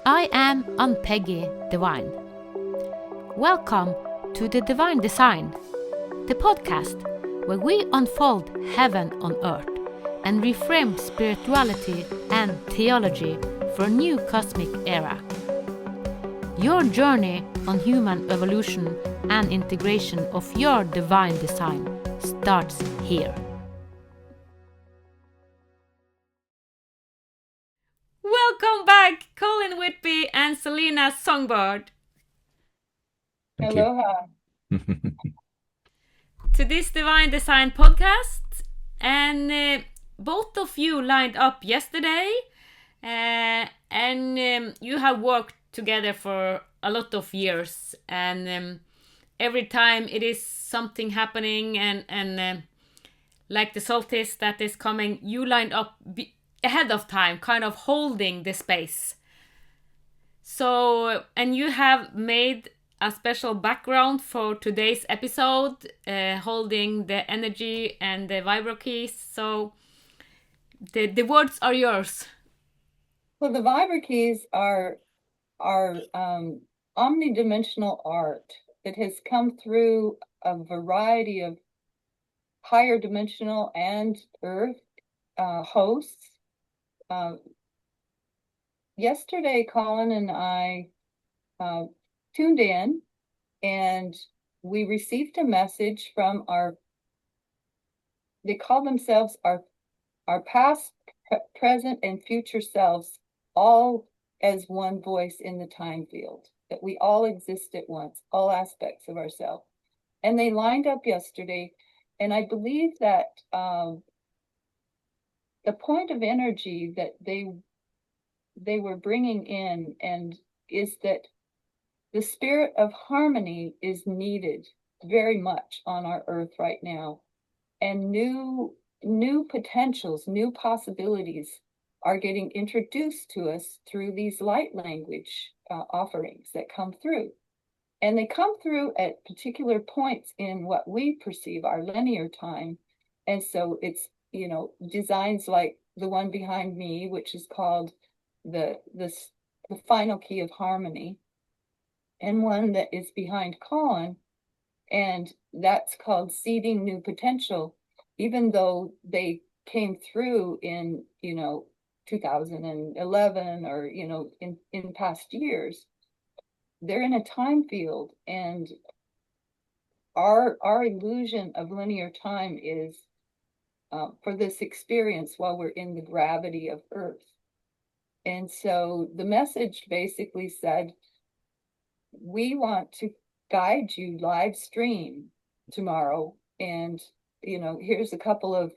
I am Ann-Peggy Divine. Welcome to the Divine Design, the podcast where we unfold heaven on earth and reframe spirituality and theology for a new cosmic era. Your journey on human evolution and integration of your divine design starts here. Welcome back, Colin and Saleena Songbird. Thank Aloha. To this Divine Design podcast, and both of you lined up yesterday, and you have worked together for a lot of years, and every time it is something happening, and like the solstice that is coming, you lined up ahead of time, kind of holding the space. So, and you have made a special background for today's episode, holding the energy and the Vibrakeys. So the words are yours. Well, the Vibrakeys are omni-dimensional art that has come through a variety of higher dimensional and earth hosts. Yesterday, Colin and I tuned in, and we received a message from they call themselves our past, present, and future selves, all as one voice in the time field, that we all exist at once, all aspects of ourselves. And they lined up yesterday, and I believe that the point of energy that they were bringing in and is that the spirit of harmony is needed very much on our earth right now, and new potentials, new possibilities are getting introduced to us through these light language offerings that come through. And they come through at particular points in what we perceive our linear time. And so it's, designs like the one behind me, which is called the final key of harmony, and one that is behind Colin, and that's called seeding new potential. Even though they came through in 2011 or in past years, they're in a time field, and our illusion of linear time is for this experience while we're in the gravity of Earth. And so the message basically said, we want to guide you live stream tomorrow, and here's a couple of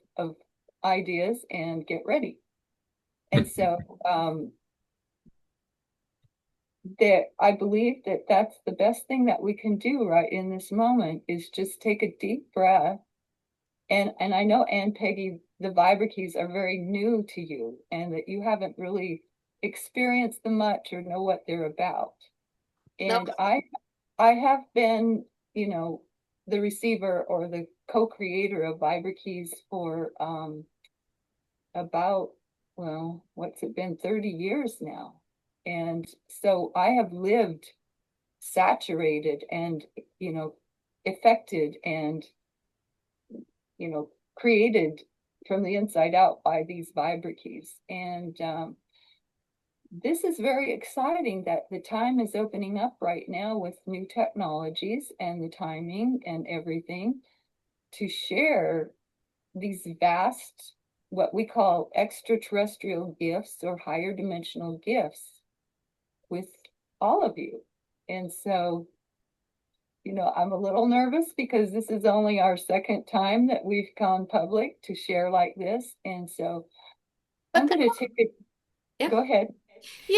ideas, and get ready. And so I believe that that's the best thing that we can do right in this moment, is just take a deep breath. And I know, Ann-Peggy, the Vibrakeys are very new to you, and that you haven't really experienced them much or know what they're about. And I have been, the receiver or the co-creator of Vibrakeys for about, what's it been, 30 years now. And so I have lived saturated and, affected and, created from the inside out by these Vibrakeys. And this is very exciting that the time is opening up right now with new technologies and the timing and everything to share these vast, what we call extraterrestrial gifts or higher dimensional gifts with all of you. And so, I'm a little nervous because this is only our second time that we've gone public to share like this. And so I'm going to take it. Yeah. Go ahead.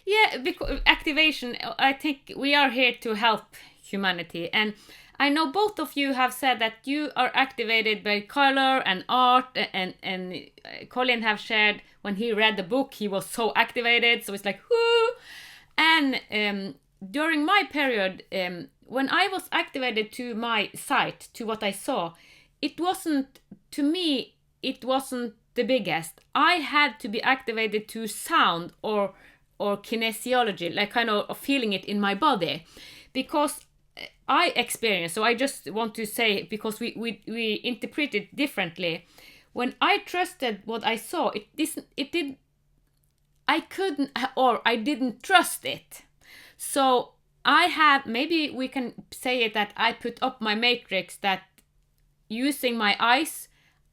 Yeah, because activation, I think we are here to help humanity. And I know both of you have said that you are activated by color and art, and Colin have shared when he read the book, he was so activated. So it's like, whoo! And during my period, when I was activated to my sight, to what I saw, it wasn't the biggest. I had to be activated to sound or or kinesiology, like kind of feeling it in my body, because I experience. So I just want to say, because we interpret it differently. When I trusted what I saw, I couldn't, or I didn't trust it. So I have, maybe we can say it that I put up my matrix, that using my eyes,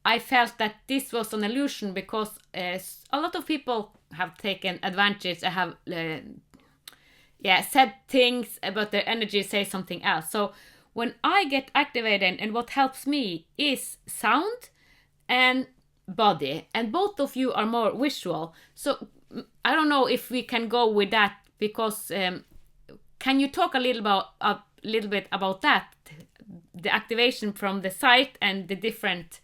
I felt that this was an illusion, because a lot of people have taken advantage. I have said things about their energy, say something else. So when I get activated, and what helps me is sound and body, and both of you are more visual. So I don't know if we can go with that, because can you talk a little bit about that, the activation from the sight and the different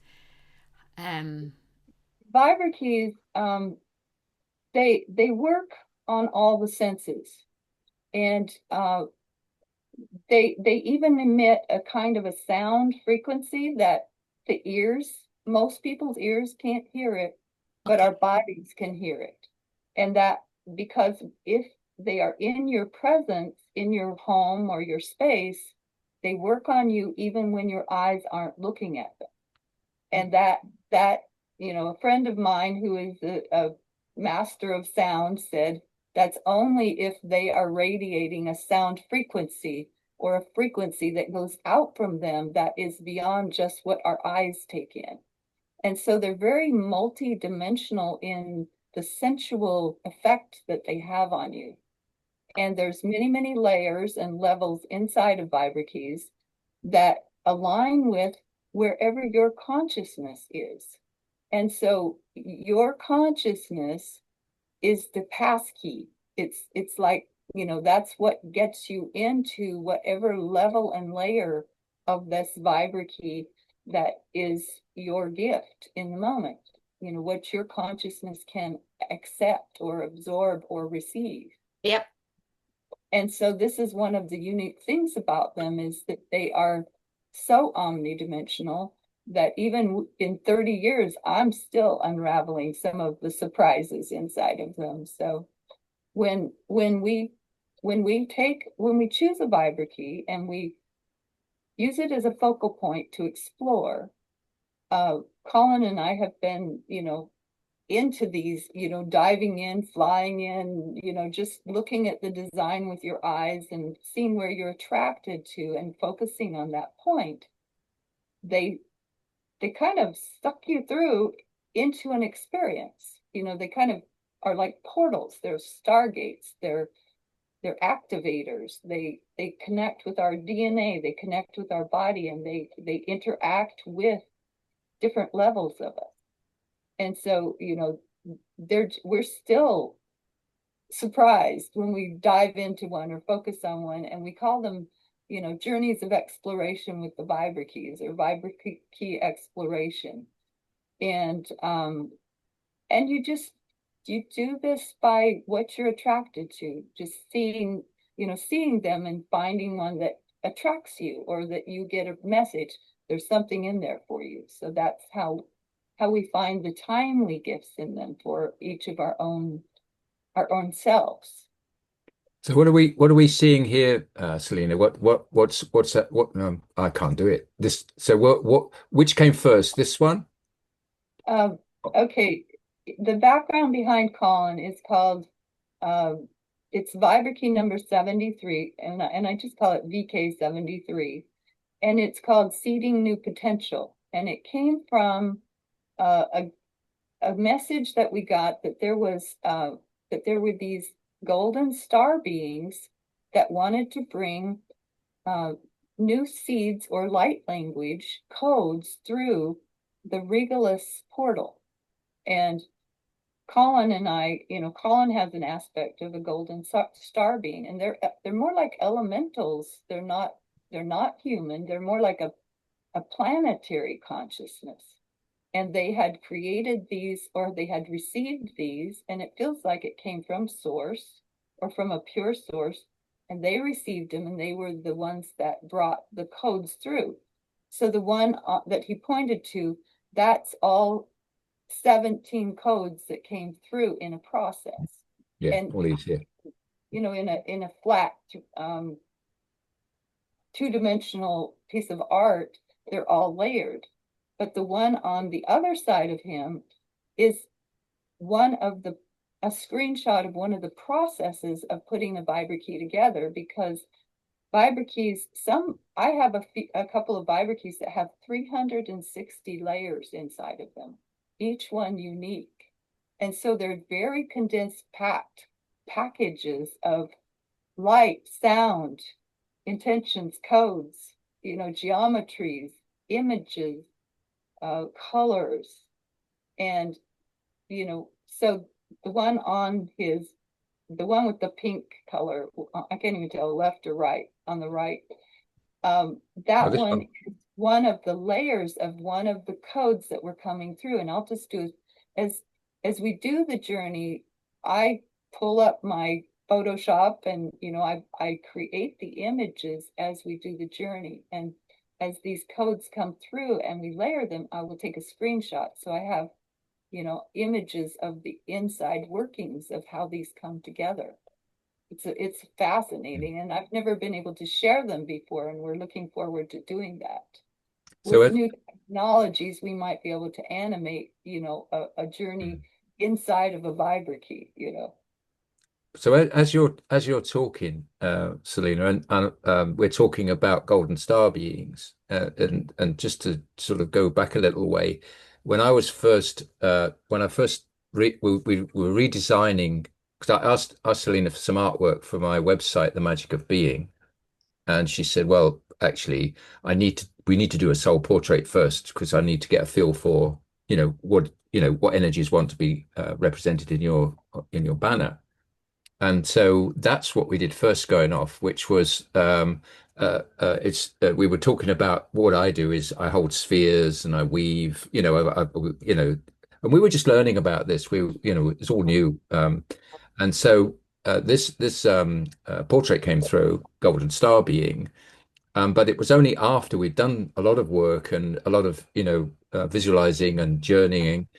Vibrakeys, they work on all the senses, and they even emit a kind of a sound frequency that the ears, most people's ears can't hear it, but our bodies can hear it. And that, because if they are in your presence, in your home or your space, they work on you even when your eyes aren't looking at them. And that a friend of mine who is a master of sound said that's only if they are radiating a sound frequency, or a frequency that goes out from them that is beyond just what our eyes take in. And so they're very multi-dimensional in the sensual effect that they have on you. And there's many, many layers and levels inside of Vibrakeys that align with wherever your consciousness is. And so your consciousness is the passkey. It's like, that's what gets you into whatever level and layer of this Vibrakey that is your gift in the moment, what your consciousness can accept or absorb or receive. Yep. And so this is one of the unique things about them, is that they are so omnidimensional that even in 30 years, I'm still unraveling some of the surprises inside of them. So when we choose a Vibrakey and we use it as a focal point to explore, Colin and I have been, into these, diving in, flying in, just looking at the design with your eyes and seeing where you're attracted to and focusing on that point. They kind of suck you through into an experience. They kind of are like portals. They're stargates. They're activators. They connect with our DNA. They connect with our body, and they interact with different levels of us. And so, we're still surprised when we dive into one or focus on one, and we call them, journeys of exploration with the Vibrakeys, or Vibrakey exploration. And you do this by what you're attracted to, just seeing them and finding one that attracts you, or that you get a message, there's something in there for you. So that's how we find the timely gifts in them for each of our own selves. So what are we seeing here, Saleena? What's that? What? No, I can't do it. This. So which came first? This one? Okay. The background behind Colin is called, it's Vibrakey number 73, and I just call it VK 73, and it's called Seeding New Potential. And it came from a message that we got that there were these golden star beings that wanted to bring new seeds or light language codes through the Regulus portal. And Colin and I, Colin has an aspect of a golden star being, and they're more like elementals. They're not human. They're more like a planetary consciousness. And they had created these, or they had received these, and it feels like it came from source, or from a pure source, and they received them, and they were the ones that brought the codes through. So the one that he pointed to, that's all 17 codes that came through in a process. Yeah, And all these here. in a flat two-dimensional piece of art, they're all layered. But the one on the other side of him is a screenshot of one of the processes of putting a Vibraky together, because Vibrakeys, I have a couple of Vibrakeys that have 360 layers inside of them, each one unique. And so they're very condensed, packed packages of light, sound, intentions, codes, geometries, images, colors. And, so the one with the pink color, I can't even tell left or right, on the right. That this one one. is one of the layers of one of the codes that we're coming through. And I'll just do, as we do the journey, I pull up my Photoshop and, I create the images as we do the journey. And as these codes come through and we layer them, I will take a screenshot. So I have, images of the inside workings of how these come together. It's fascinating, and I've never been able to share them before, and we're looking forward to doing that. So With new technologies, we might be able to animate, a journey inside of a Vibraky, So as you're talking, Saleena, and we're talking about golden star beings, and just to sort of go back a little way, when I first we were redesigning, because I asked Saleena for some artwork for my website, The Magic of Being, and she said, "Well, actually, we need to do a soul portrait first because I need to get a feel for what energies want to be represented in your banner." And so that's what we did first going off, which was we were talking about what I do is I hold spheres and I weave, and we were just learning about this. It's all new. And so this portrait came through, Golden Star being, but it was only after we'd done a lot of work and a lot of, visualizing and journeying.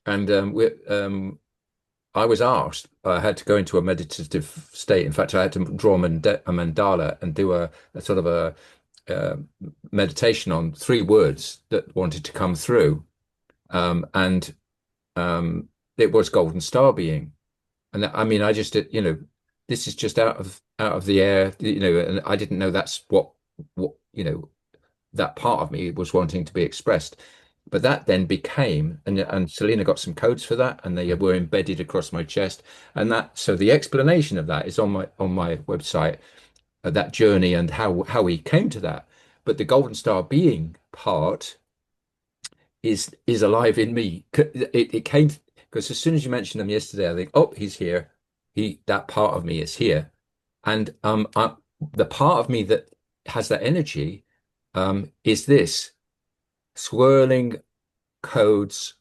And I was asked, I had to go into a meditative state. In fact, I had to draw a mandala and do a sort of uh, meditation on three words that wanted to come through. And it was Golden Star being. And I mean, I just, this is just out of the air, and I didn't know that's what, that part of me was wanting to be expressed. But that then became, and Saleena got some codes for that, and they were embedded across my chest. And so the explanation of that is on my website, that journey and how we came to that. But the golden star being part is alive in me. It came because as soon as you mentioned him yesterday, I think, oh, he's here. That part of me is here, and the part of me that has that energy is this swirling codes.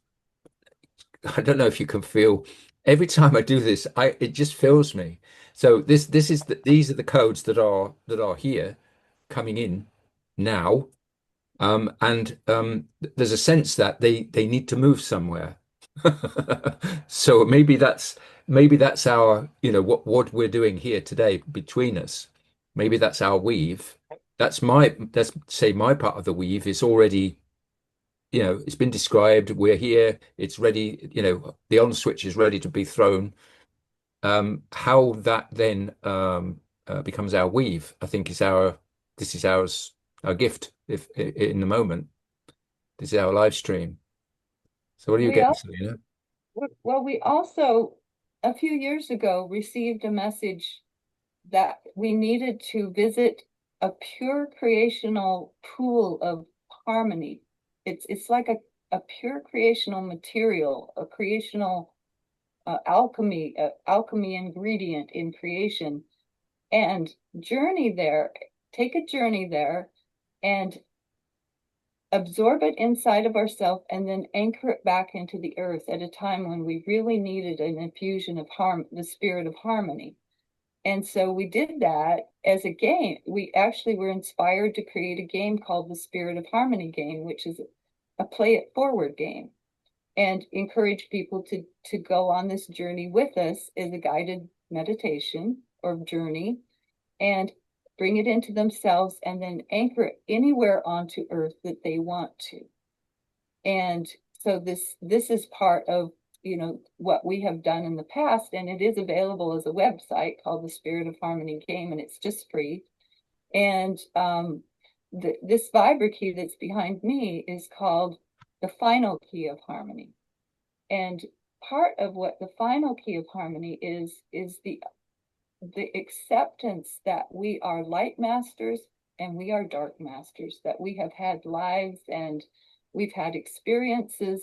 I don't know if you can feel every time I do this, it just fills me. So these are the codes that are here coming in now. And there's a sense that they need to move somewhere. So maybe that's our, what we're doing here today between us. Maybe that's our weave. Let's say my part of the weave is already, it's been described. We're here. It's ready. The on switch is ready to be thrown. How that then becomes our weave, I think this is our gift if in the moment. This is our live stream. So what are you we getting, also, Saleena? well, we also, a few years ago, received a message that we needed to visit a pure creational pool of harmony. It's like a pure creational material, a creational alchemy ingredient in creation, and take a journey there and absorb it inside of ourselves and then anchor it back into the earth at a time when we really needed an infusion of the spirit of harmony. And so we did that as a game. We actually were inspired to create a game called the Spirit of Harmony game, which is a play it forward game. and encourage people to go on this journey with us as a guided meditation or journey, and bring it into themselves, and then anchor it anywhere onto earth that they want to. And so this is part of, you know, what we have done in the past, and it is available as a website called The Spirit of Harmony Game, and it's just free. And this Vibrakey that's behind me is called the final key of harmony. And part of what the final key of harmony is the acceptance that we are light masters and we are dark masters, that we have had lives and we've had experiences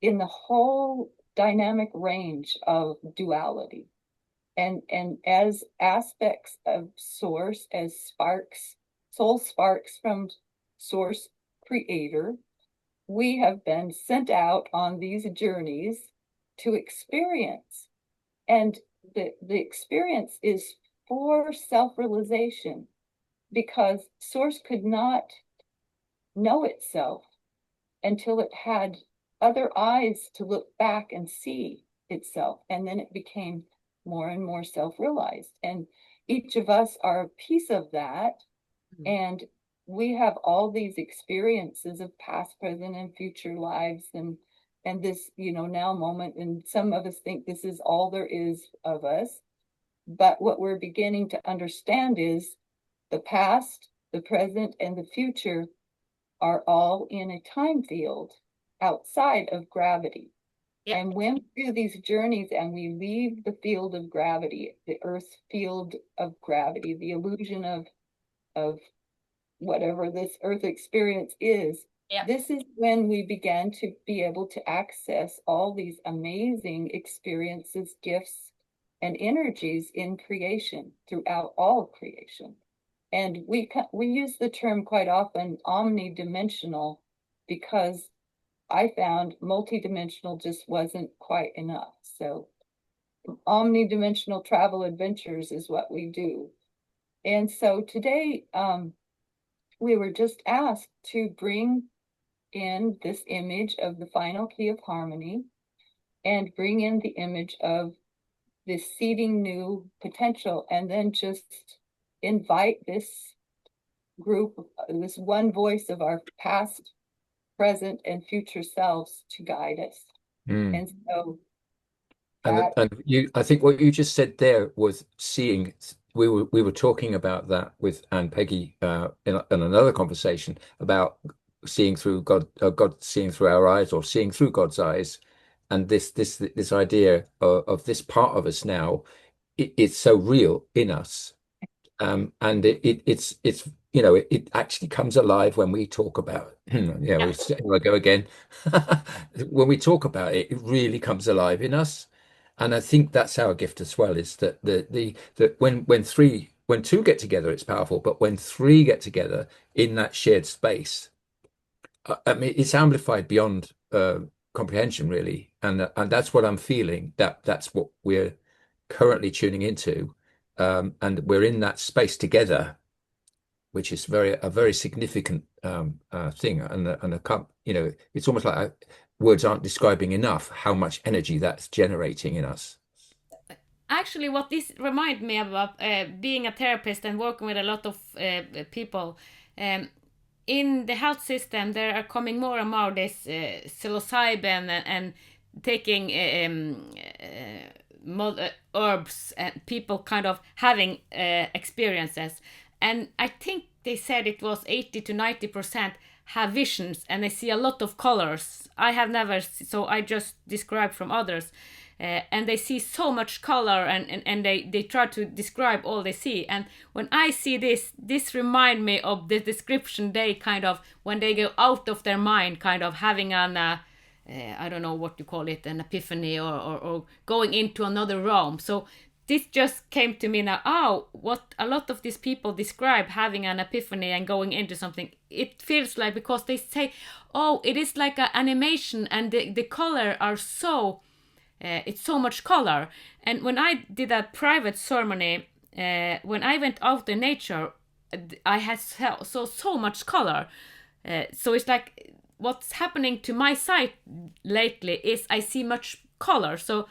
in the whole dynamic range of duality. And as aspects of source, as sparks, soul sparks from source creator, we have been sent out on these journeys to experience. And the experience is for self-realization, because source could not know itself until it had other eyes to look back and see itself. And then it became more and more self-realized. And each of us are a piece of that. Mm-hmm. And we have all these experiences of past, present, and future lives, and this, you know, now moment. And some of us think this is all there is of us. But what we're beginning to understand is the past, the present, and the future are all in a time field outside of gravity. Yep. And when we do these journeys and we leave the field of gravity, the Earth's field of gravity, the illusion of whatever this Earth experience is, yep, this is when we begin to be able to access all these amazing experiences, gifts, and energies in creation, throughout all creation. And we use the term quite often, omni-dimensional, because I found multidimensional just wasn't quite enough. So omni-dimensional travel adventures is what we do. And so today, we were just asked to bring in this image of the final key of harmony, and bring in the image of this seeding new potential, and then just invite this group, this one voice of our past, present, and future selves to guide us. Mm. And so I think what you just said there was seeing. We were talking about that with Ann-Peggy in another conversation about seeing through God, God seeing through our eyes, or seeing through God's eyes, and this idea of this part of us now, it's so real in us, and it's you know, it actually comes alive when we talk about it. Yeah, I go again. When we talk about it, it really comes alive in us. And I think that's our gift as well, is that that when two get together, it's powerful, but when three get together in that shared space, I mean, it's amplified beyond comprehension, really. And that's what I'm feeling. That's what we're currently tuning into, and we're in that space together, which is a very significant thing. And you know, it's almost like words aren't describing enough how much energy that's generating in us. Actually, what this reminds me of, being a therapist and working with a lot of people, in the health system, there are coming more and more this psilocybin and taking herbs, and people kind of having experiences. And I think they said it was 80 to 90% have visions, and they see a lot of colors. I have never, so I just describe from others. And they see so much color, and they try to describe all they see. And when I see this remind me of the description they kind of, when they go out of their mind, kind of having an, I don't know what you call it, an epiphany, or going into another realm. So this just came to me now. Oh, what a lot of these people describe having an epiphany and going into something. It feels like, because they say, oh, it is like an animation, and the color are so... it's so much color. And when I did a private ceremony, when I went out in nature, I had so much color. So it's like what's happening to my sight lately is I see much color. So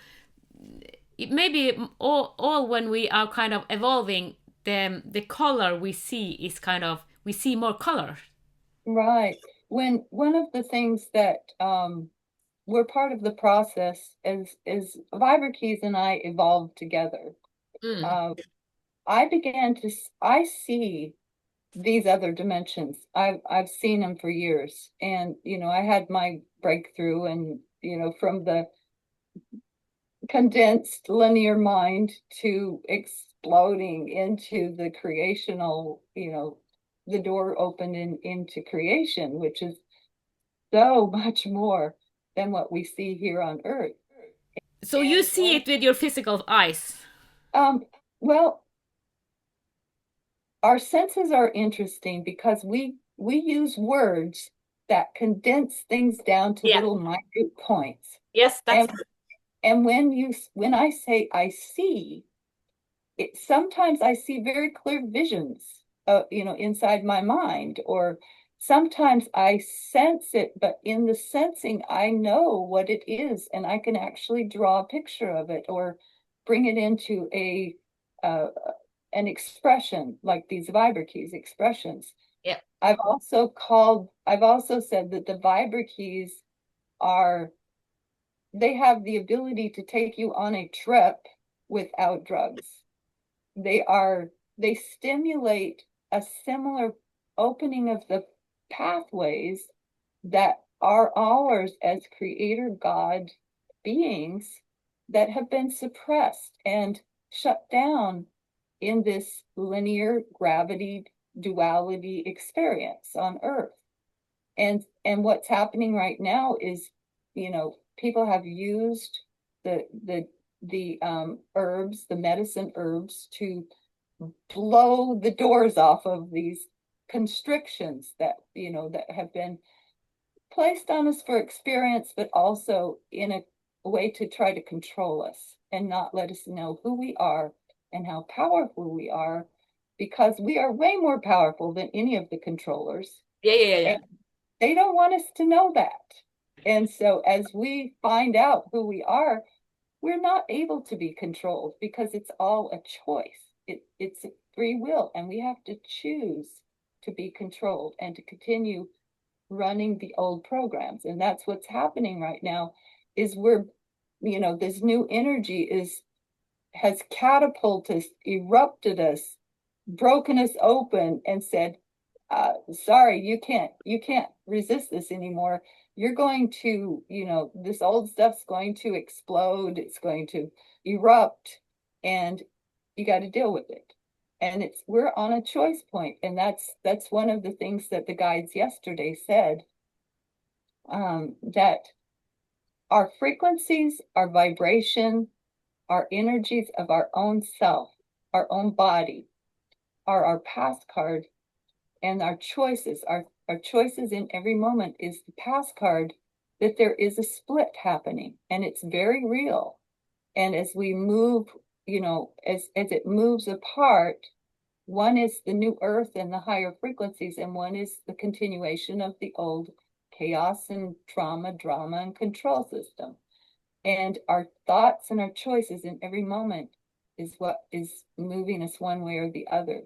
it maybe all when we are kind of evolving, the color we see is kind of, we see more color. Right. When one of the things that we're part of the process as Vibrakeys and I evolved together. I see these other dimensions. I've seen them for years, and I had my breakthrough, and from the condensed linear mind to exploding into the creational, the door opened into creation, which is so much more than what we see here on Earth. So you see it with your physical eyes? Well, our senses are interesting because we use words that condense things down to little minute points. Yes, that's and when I say I see, sometimes I see very clear visions, inside my mind, or sometimes I sense it, but in the sensing, I know what it is, and I can actually draw a picture of it or bring it into an expression, like these Vibrakeys expressions. Yeah. I've also said that the Vibrakeys they have the ability to take you on a trip without drugs. They stimulate a similar opening of the pathways that are ours as creator God beings that have been suppressed and shut down in this linear gravity duality experience on Earth. And what's happening right now is, people have used the herbs, the medicine herbs, to blow the doors off of these constrictions that that have been placed on us for experience, but also in a way to try to control us and not let us know who we are and how powerful we are, because we are way more powerful than any of the controllers. Yeah. They don't want us to know that. And so as we find out who we are, we're not able to be controlled because it's all a choice. It's free will, and we have to choose to be controlled and to continue running the old programs. And that's what's happening right now, is this new energy has catapulted us, erupted us, broken us open, and said, sorry, you can't resist this anymore. You're going to, this old stuff's going to explode. It's going to erupt, and you got to deal with it. And we're on a choice point. And that's one of the things that the guides yesterday said, that our frequencies, our vibration, our energies of our own self, our own body, are our pass card, and our choices, our choices in every moment is the pass card that there is a split happening, and it's very real. And as we move, as it moves apart, one is the new earth and the higher frequencies, and one is the continuation of the old chaos and trauma, drama, and control system. And our thoughts and our choices in every moment is what is moving us one way or the other.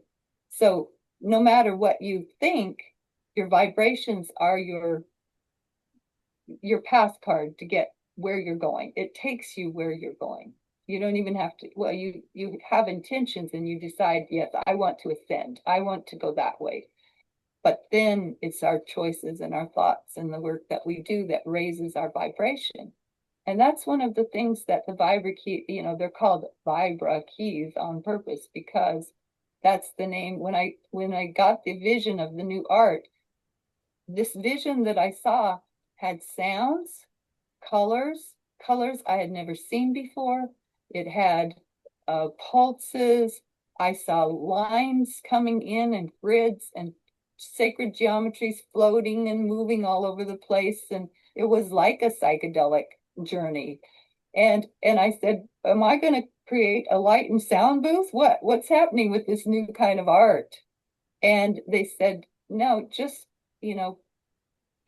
So no matter what you think, your vibrations are your path card to get where you're going. It takes you where you're going. You don't even have to, well, you have intentions and you decide, yes, I want to ascend. I want to go that way. But then it's our choices and our thoughts and the work that we do that raises our vibration. And that's one of the things that the Vibrakey, they're called Vibrakeys on purpose, because that's the name. When I got the vision of the new art, this vision that I saw had sounds, colors I had never seen before. It had pulses. I saw lines coming in and grids and sacred geometries floating and moving all over the place. And it was like a psychedelic journey. And I said, am I going to create a light and sound booth? What's happening with this new kind of art? And they said, no, just,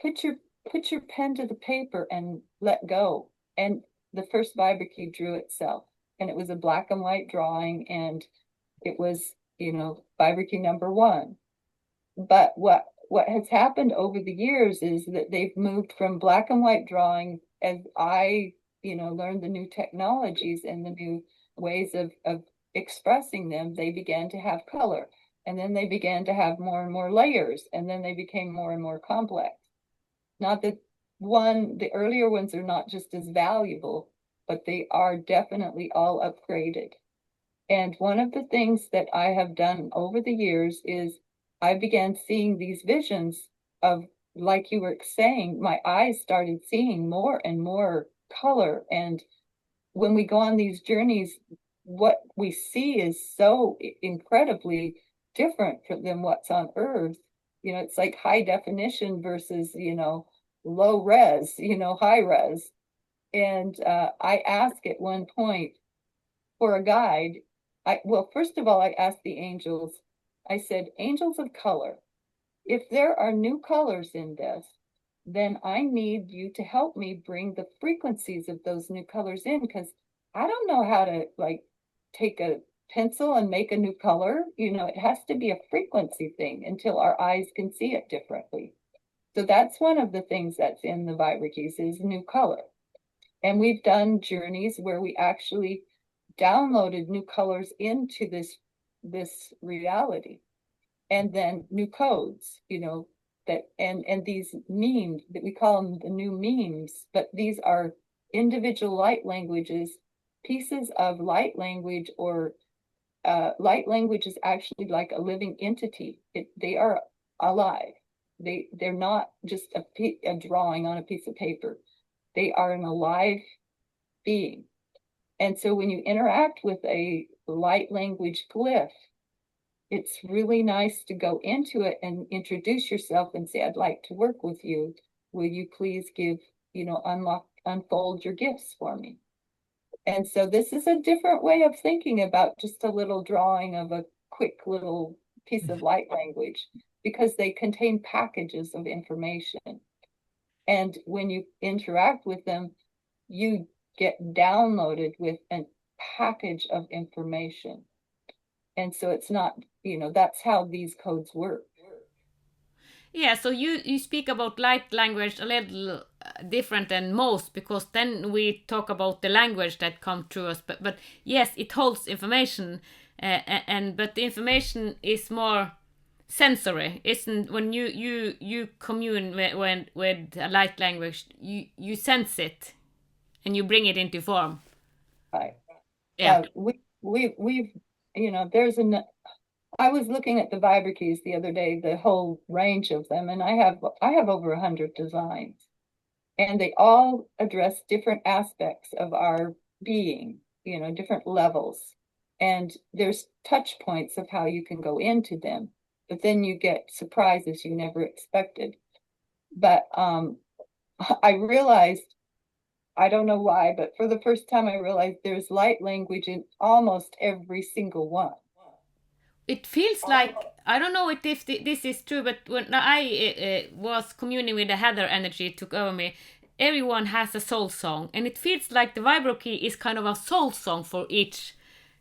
put put your pen to the paper and let go. And the first Vibrake drew itself. And it was a black and white drawing, and it was, Vibrake number 1. But what has happened over the years is that they've moved from black and white drawing as I, learned the new technologies and the new ways of expressing them. They began to have color, and then they began to have more and more layers, and then they became more and more complex. Not that the earlier ones are not just as valuable, but they are definitely all upgraded. And one of the things that I have done over the years is I began seeing these visions of, like you were saying, my eyes started seeing more and more color. And when we go on these journeys, what we see is so incredibly different than what's on Earth. It's like high definition versus, low res, high res. And I asked at one point for a guide. First of all, I asked the angels, I said, angels of color, if there are new colors in this, then I need you to help me bring the frequencies of those new colors in, because I don't know how to take a pencil and make a new color. It has to be a frequency thing until our eyes can see it differently. So that's one of the things that's in the Vibrakeys is new color. And we've done journeys where we actually downloaded new colors into this reality, and then new codes, that and these memes that we call them the new memes, but these are individual light languages, pieces of light language, or light language is actually like a living entity. They are alive. They're not just a drawing on a piece of paper. They are an alive being. And so when you interact with a light language glyph, it's really nice to go into it and introduce yourself and say, I'd like to work with you. Will you please unfold your gifts for me? And so this is a different way of thinking about just a little drawing of a quick little piece of light language, because they contain packages of information. And when you interact with them, you get downloaded with a package of information. And so it's not, that's how these codes work. Yeah, so you speak about light language a little different than most, because then we talk about the language that comes through us. But yes, it holds information, but the information is more sensory. Isn't when you commune with a light language, you sense it, and you bring it into form. Right. Yeah. We've I was looking at the Vibrakeys the other day, the whole range of them, and I have over 100 designs, and they all address different aspects of our being, different levels. And there's touch points of how you can go into them, but then you get surprises you never expected. But I realized, I don't know why, but for the first time I realized there's light language in almost every single one. It feels like, I don't know if this is true, but when I was communing with the Heather energy took over me, everyone has a soul song, and it feels like the Vibrokey is kind of a soul song for each.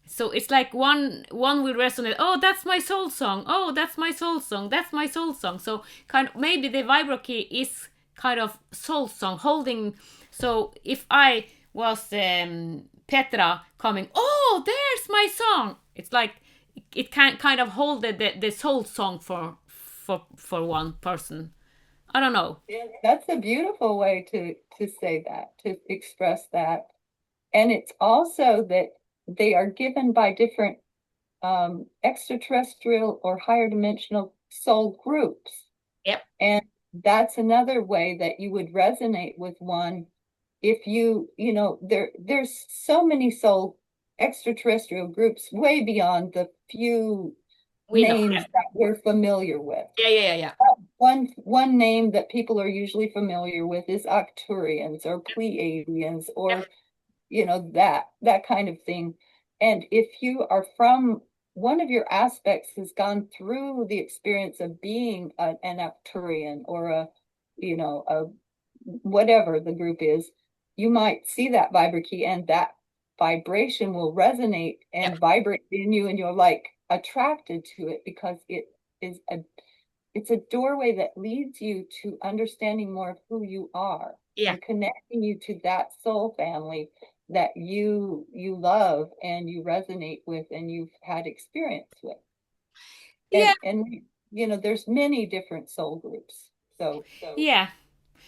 So it's like one will resonate, oh, that's my soul song, oh, that's my soul song, that's my soul song. So kind of maybe the Vibrokey is kind of soul song holding. So if I was Petra coming, oh, there's my song, it's like it can kind of hold the soul song for one person. I don't know. Yeah, that's a beautiful way to say that, to express that. And it's also that they are given by different extraterrestrial or higher dimensional soul groups. Yep. And that's another way that you would resonate with one. If there's so many soul extraterrestrial groups way beyond the few names that we're familiar with. Yeah. One name that people are usually familiar with is Arcturians or Pleiadians, or that kind of thing. And if you are from one of your aspects has gone through the experience of being an Arcturian or a whatever the group is, you might see that Vibrakey and that vibration will resonate and vibrate in you, and you're like attracted to it because it's a doorway that leads you to understanding more of who you are and connecting you to that soul family that you love and you resonate with and you've had experience with. And you know, there's many different soul groups. So yeah,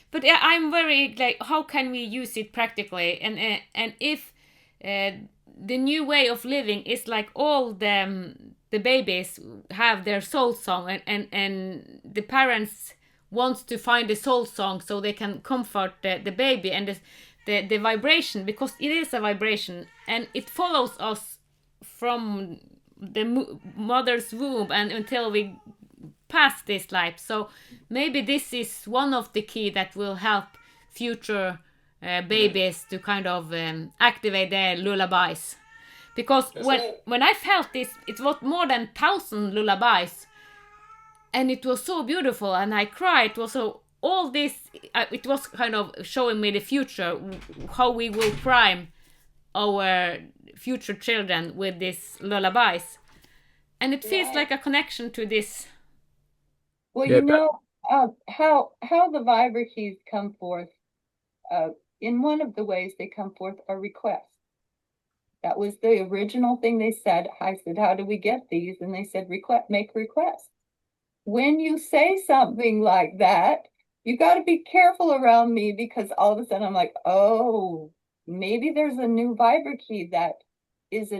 but I'm very like, how can we use it practically? And if the new way of living is like all the babies have their soul song, and the parents wants to find the soul song so they can comfort the baby, and the vibration, because it is a vibration and it follows us from the mother's womb and until we pass this life. So maybe this is one of the key that will help future babies to kind of activate their lullabies. Because when I felt this, it was more than 1,000 lullabies, and it was so beautiful, and I cried. It was so all this. It was kind of showing me the future, how we will prime our future children with these lullabies, and it feels like a connection to this. Well, you know how the Vibrakeys come forth. In one of the ways they come forth are requests. That was the original thing they said. I said, how do we get these? And they said, make requests. When you say something like that, you got to be careful around me, because all of a sudden I'm like, oh, maybe there's a new Vibrakey that is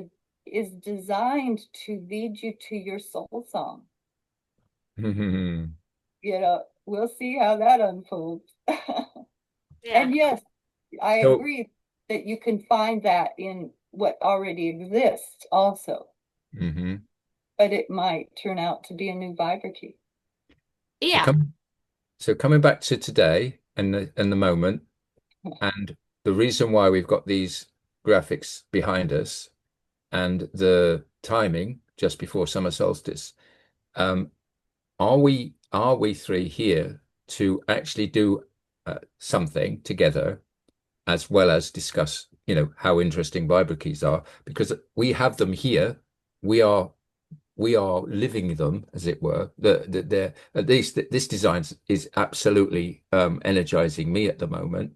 designed to lead you to your soul song. You know, we'll see how that unfolds. And yes, I agree that you can find that in what already exists also. But it might turn out to be a new Vibrakey. Yeah. So coming back to today and the moment, and the reason why we've got these graphics behind us and the timing just before summer solstice, are we three here to actually do something together, as well as discuss, you know, how interesting Vibrakeys are, because we have them here. We are living them, as it were. At least this design is absolutely energizing me at the moment.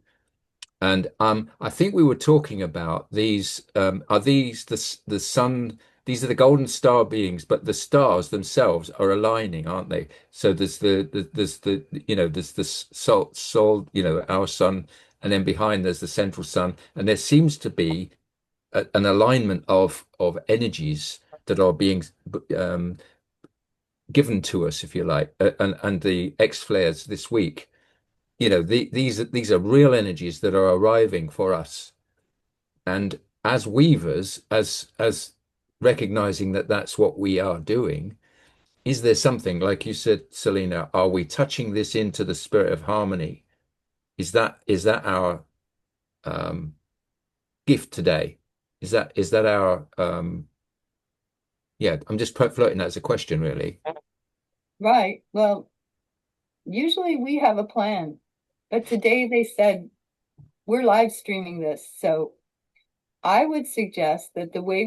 And I think we were talking about these. Are these the sun? These are the golden star beings, but the stars themselves are aligning, aren't they? So there's the you know, there's the soul, you know, our sun, and then behind there's the central sun, and there seems to be an alignment of energies that are being given to us, if you like, and the X flares this week. You know, these are real energies that are arriving for us, and as weavers, as recognizing that that's what we are doing. Is there something, like you said, Saleena, are we touching this into the spirit of harmony? Is that our gift today? Is that our yeah, I'm just floating that as a question, really. Right. Well, usually we have a plan, but today they said we're live streaming this. So I would suggest that the way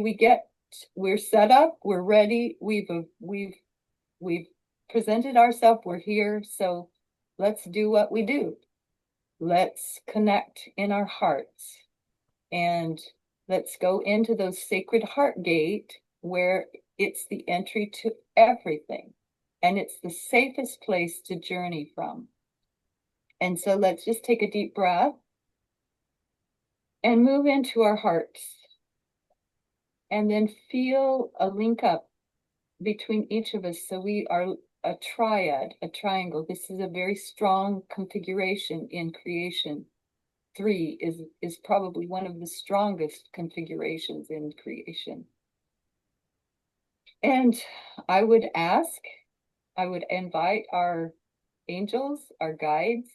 we're set up, we're ready, we've presented ourselves, we're here. So let's do what we do. Let's connect in our hearts, and let's go into those sacred heart gate where it's the entry to everything, and it's the safest place to journey from. And so let's just take a deep breath and move into our hearts, and then feel a link up between each of us. So we are a triad, a triangle. This is a very strong configuration in creation. 3 is probably one of the strongest configurations in creation. And I would invite our angels, our guides,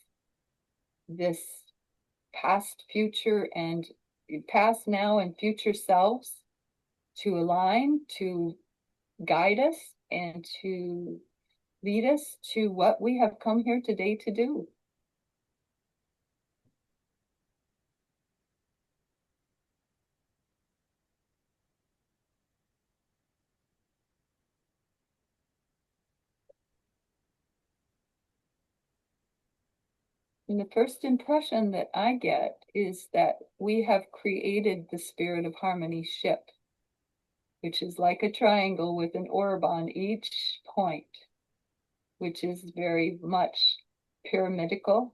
this past, future, and past, now, and future selves to align, to guide us, and to lead us to what we have come here today to do. And the first impression that I get is that we have created the spirit of harmony ship, which is like a triangle with an orb on each point, which is very much pyramidical.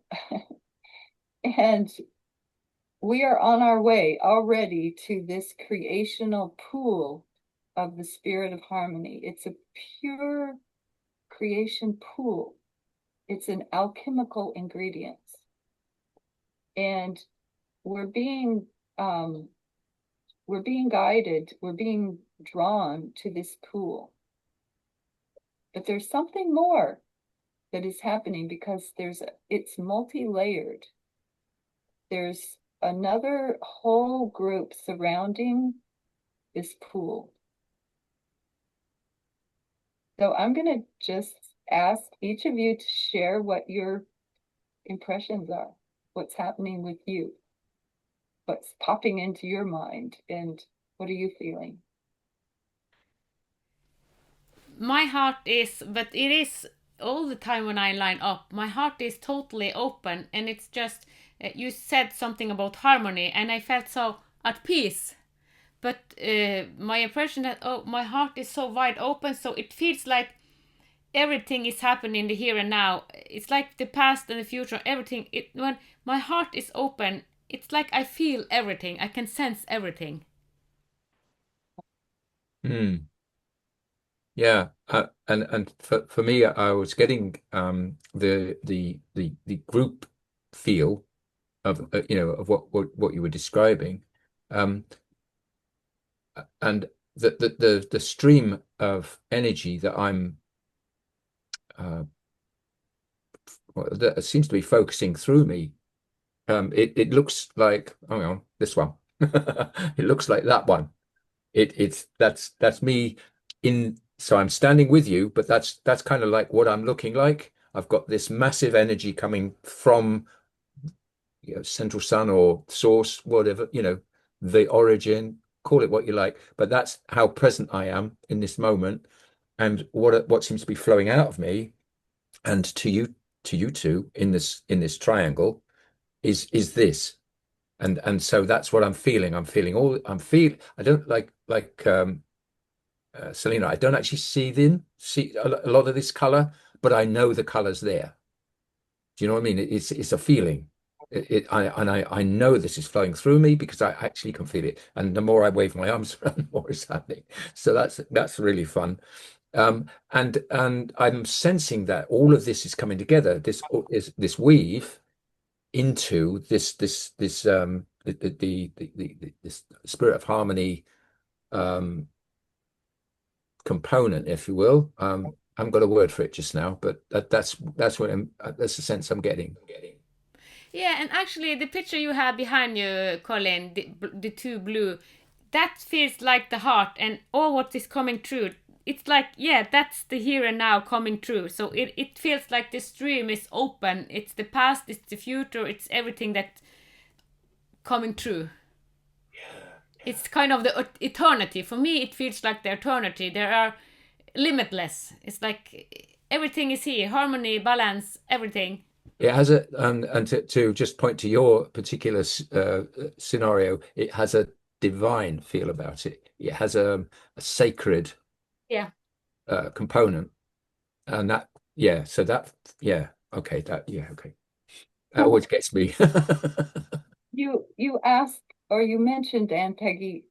And we are on our way already to this creational pool of the spirit of harmony. It's a pure creation pool. It's an alchemical ingredients. And we're being guided, we're being drawn to this pool. But there's something more that is happening because it's multi-layered. There's another whole group surrounding this pool. So I'm going to just ask each of you to share what your impressions are, what's happening with you, what's popping into your mind, and what are you feeling? My heart is, but it is all the time when I line up, my heart is totally open, and it's just, you said something about harmony, and I felt so at peace. But my impression that, oh, my heart is so wide open, so it feels like everything is happening in the here and now. It's like the past and the future, everything. When my heart is open, it's like I feel everything. I can sense everything. Mm. Yeah, and for me, I was getting the group feel of of what you were describing, um, and the stream of energy that I'm that seems to be focusing through me. It looks like, hang on, this one. It looks like that one. That's me in. So I'm standing with you, but that's kind of like what I'm looking like. I've got this massive energy coming from central sun or source, whatever, the origin, call it what you like, but that's how present I am in this moment. And what seems to be flowing out of me and to you two in this triangle is this. And so that's what I'm feeling. I don't Saleena, I don't actually see a lot of this color, but I know the color's there. Do you know what I mean? It's a feeling. I know this is flowing through me because I actually can feel it. And the more I wave my arms around, the more is happening. So that's really fun. And I'm sensing that all of this is coming together. This weave into this spirit of harmony component, if you will. I haven't got a word for it just now, but that's that's the sense I'm getting. Yeah, and actually, the picture you have behind you, Colin, the two blue, that feels like the heart and all what is coming true. It's like, yeah, that's the here and now coming true. So it feels like the stream is open. It's the past, it's the future, it's everything that coming true. It's kind of the eternity. For me, it feels like the eternity. There are limitless. It's like everything is here, harmony, balance, everything. It has and to just point to your particular scenario, it has a divine feel about it. It has a sacred Yeah. component, and that, yeah. So that, yeah, okay, okay. That always gets me. You asked or you mentioned, Ann-Peggy,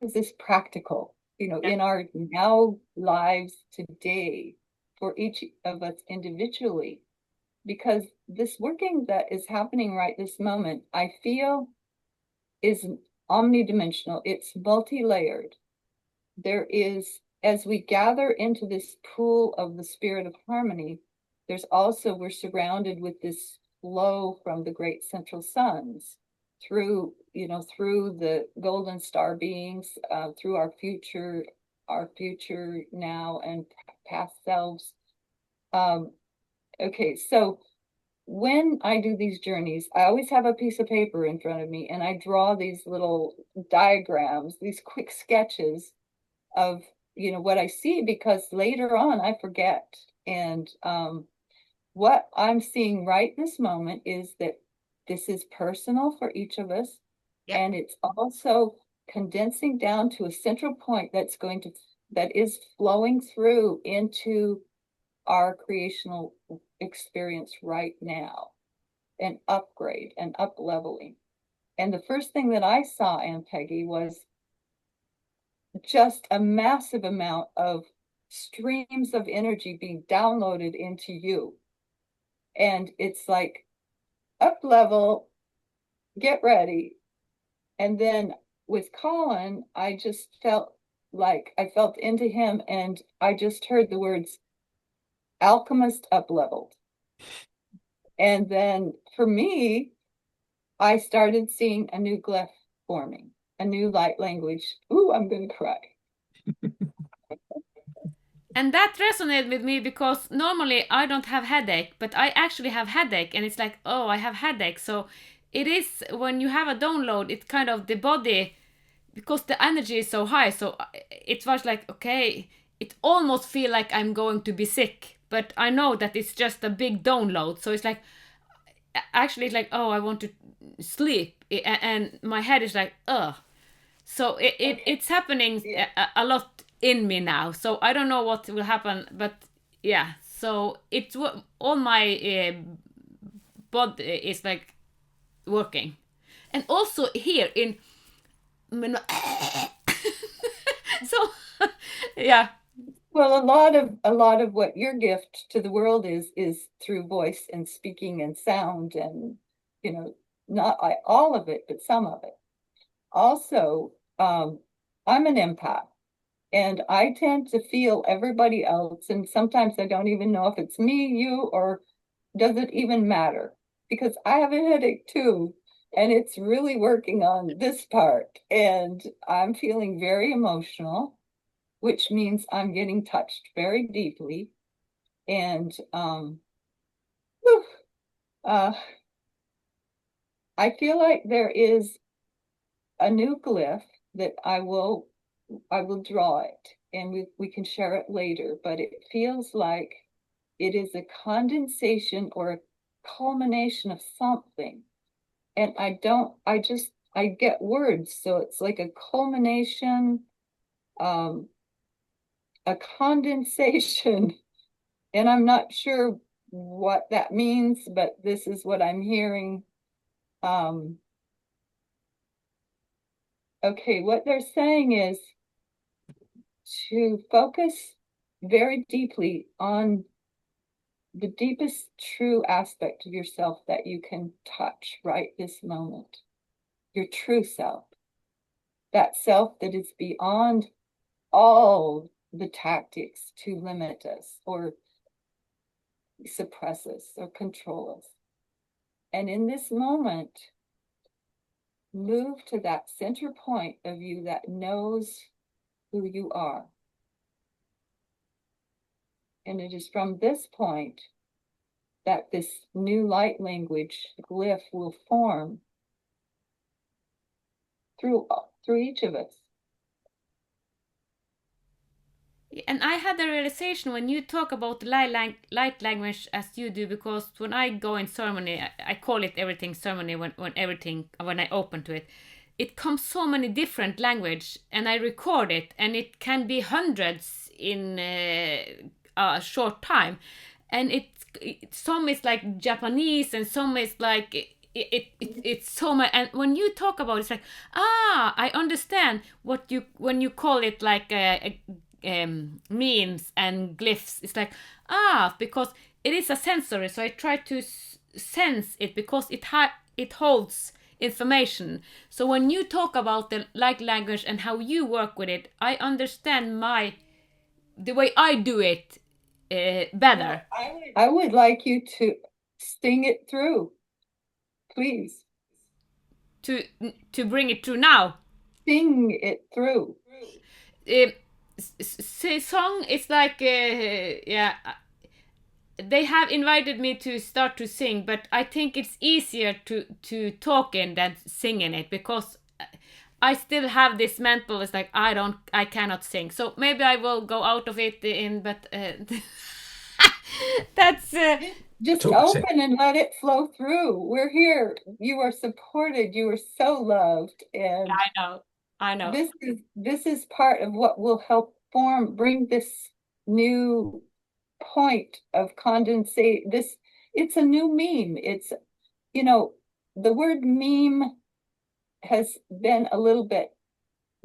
is this practical, in our now lives today for each of us individually? Because this working that is happening right this moment, I feel is omni-dimensional. It's multi-layered. There is, as we gather into this pool of the spirit of harmony, we're surrounded with this flow from the great central suns through the golden star beings, through our future now and past selves. Okay, so when I do these journeys, I always have a piece of paper in front of me and I draw these little diagrams, these quick sketches of what I see, because later on I forget. And what I'm seeing right this moment is that this is personal for each of us. Yeah. And it's also condensing down to a central point that is flowing through into our creational experience right now, an upgrade, an up-leveling. And the first thing that I saw, Ann-Peggy, was just a massive amount of streams of energy being downloaded into you. And it's like, up level, get ready. And then with Colin, I just felt like I felt into him, and I just heard the words alchemist up leveled. And then for me, I started seeing a new glyph forming, a new light language. Ooh, I'm going to cry. And that resonated with me because normally I don't have headache, but I actually have headache, and it's like, oh, I have headache. So it is, when you have a download, it's kind of the body, because the energy is so high. So it was like, okay, it almost feel like I'm going to be sick, but I know that it's just a big download. So it's like, actually it's like, oh, I want to sleep, and my head is like, ugh. So it's happening a lot in me now. So I don't know what will happen, but yeah. So it's all my body is like working, and also here in so yeah. Well, a lot of what your gift to the world is through voice and speaking and sound, and not all of it, but some of it. Also, I'm an empath, and I tend to feel everybody else, and sometimes I don't even know if it's me, you, or does it even matter, because I have a headache too, and it's really working on this part, and I'm feeling very emotional, which means I'm getting touched very deeply. And I feel like there is a new glyph that I will draw it, and we can share it later, but it feels like it is a condensation or a culmination of something. And I get words, so it's like a culmination, a condensation, and I'm not sure what that means, but this is what I'm hearing. Okay, what they're saying is to focus very deeply on the deepest true aspect of yourself that you can touch right this moment, your true self, that self that is beyond all the tactics to limit us or suppress us or control us. And in this moment, move to that center point of you that knows who you are. And it is from this point that this new light language glyph will form through each of us. And I had a realization when you talk about light language as you do, because when I go in ceremony, I call it everything ceremony when I open to it, it comes so many different language, and I record it, and it can be hundreds in a short time, and some is like Japanese, and some is like it's so much. And when you talk about it, it's like, I understand when you call it like memes and glyphs. It's like, because it is a sensory, so I try to sense it, because it holds information. So when you talk about the light language and how you work with it, I understand the way I do it better. I would like you to sing it through, please. To bring it through now. Sing it through. Song is like they have invited me to start to sing, but I think it's easier to talk in than sing in it, because I still have this mental, it's like I cannot sing. So maybe I will go out of it but That's Just Talking. open and let it flow through. We're here. You are supported. You are so loved. And I know. I know. this is part of what will help bring this new point of condensate. It's a new meme. You know, the word meme has been a little bit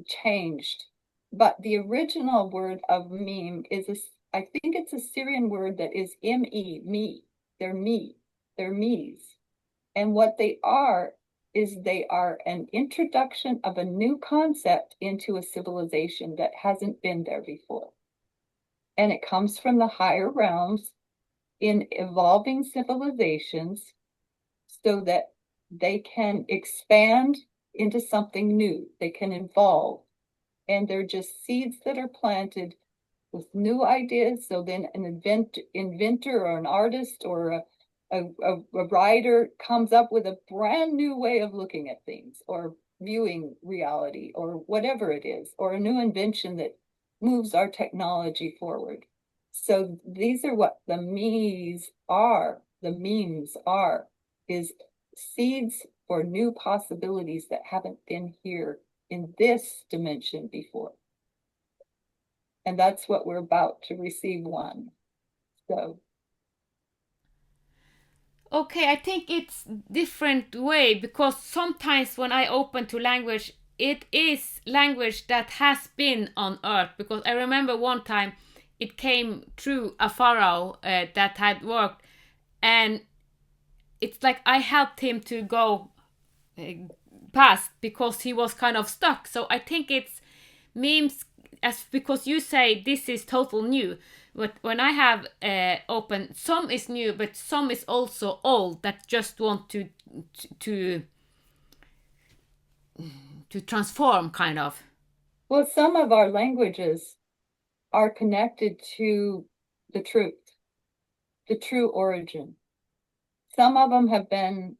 changed, but the original word of meme I think it's a Syrian word that is me, me. They're me. They're me's. And what they are is they are an introduction of a new concept into a civilization that hasn't been there before. And it comes from the higher realms in evolving civilizations so that they can expand into something new. They can evolve. And they're just seeds that are planted with new ideas. So then an inventor or an artist or a writer comes up with a brand new way of looking at things or viewing reality or whatever it is, or a new invention that moves our technology forward. So these are what the memes are, is seeds for new possibilities that haven't been here in this dimension before. And that's what we're about to receive one. So Okay, I think it's different way because sometimes when I open to language, it is language that has been on earth. Because I remember one time it came through a pharaoh that had worked, and it's like I helped him to go uh, past because he was kind of stuck. So I think it's memes as because you say this is total new. But when I have open, some is new, but some is also old that just want to to transform, kind of. well, some of our languages are connected to the truth, the true origin. Some of them have been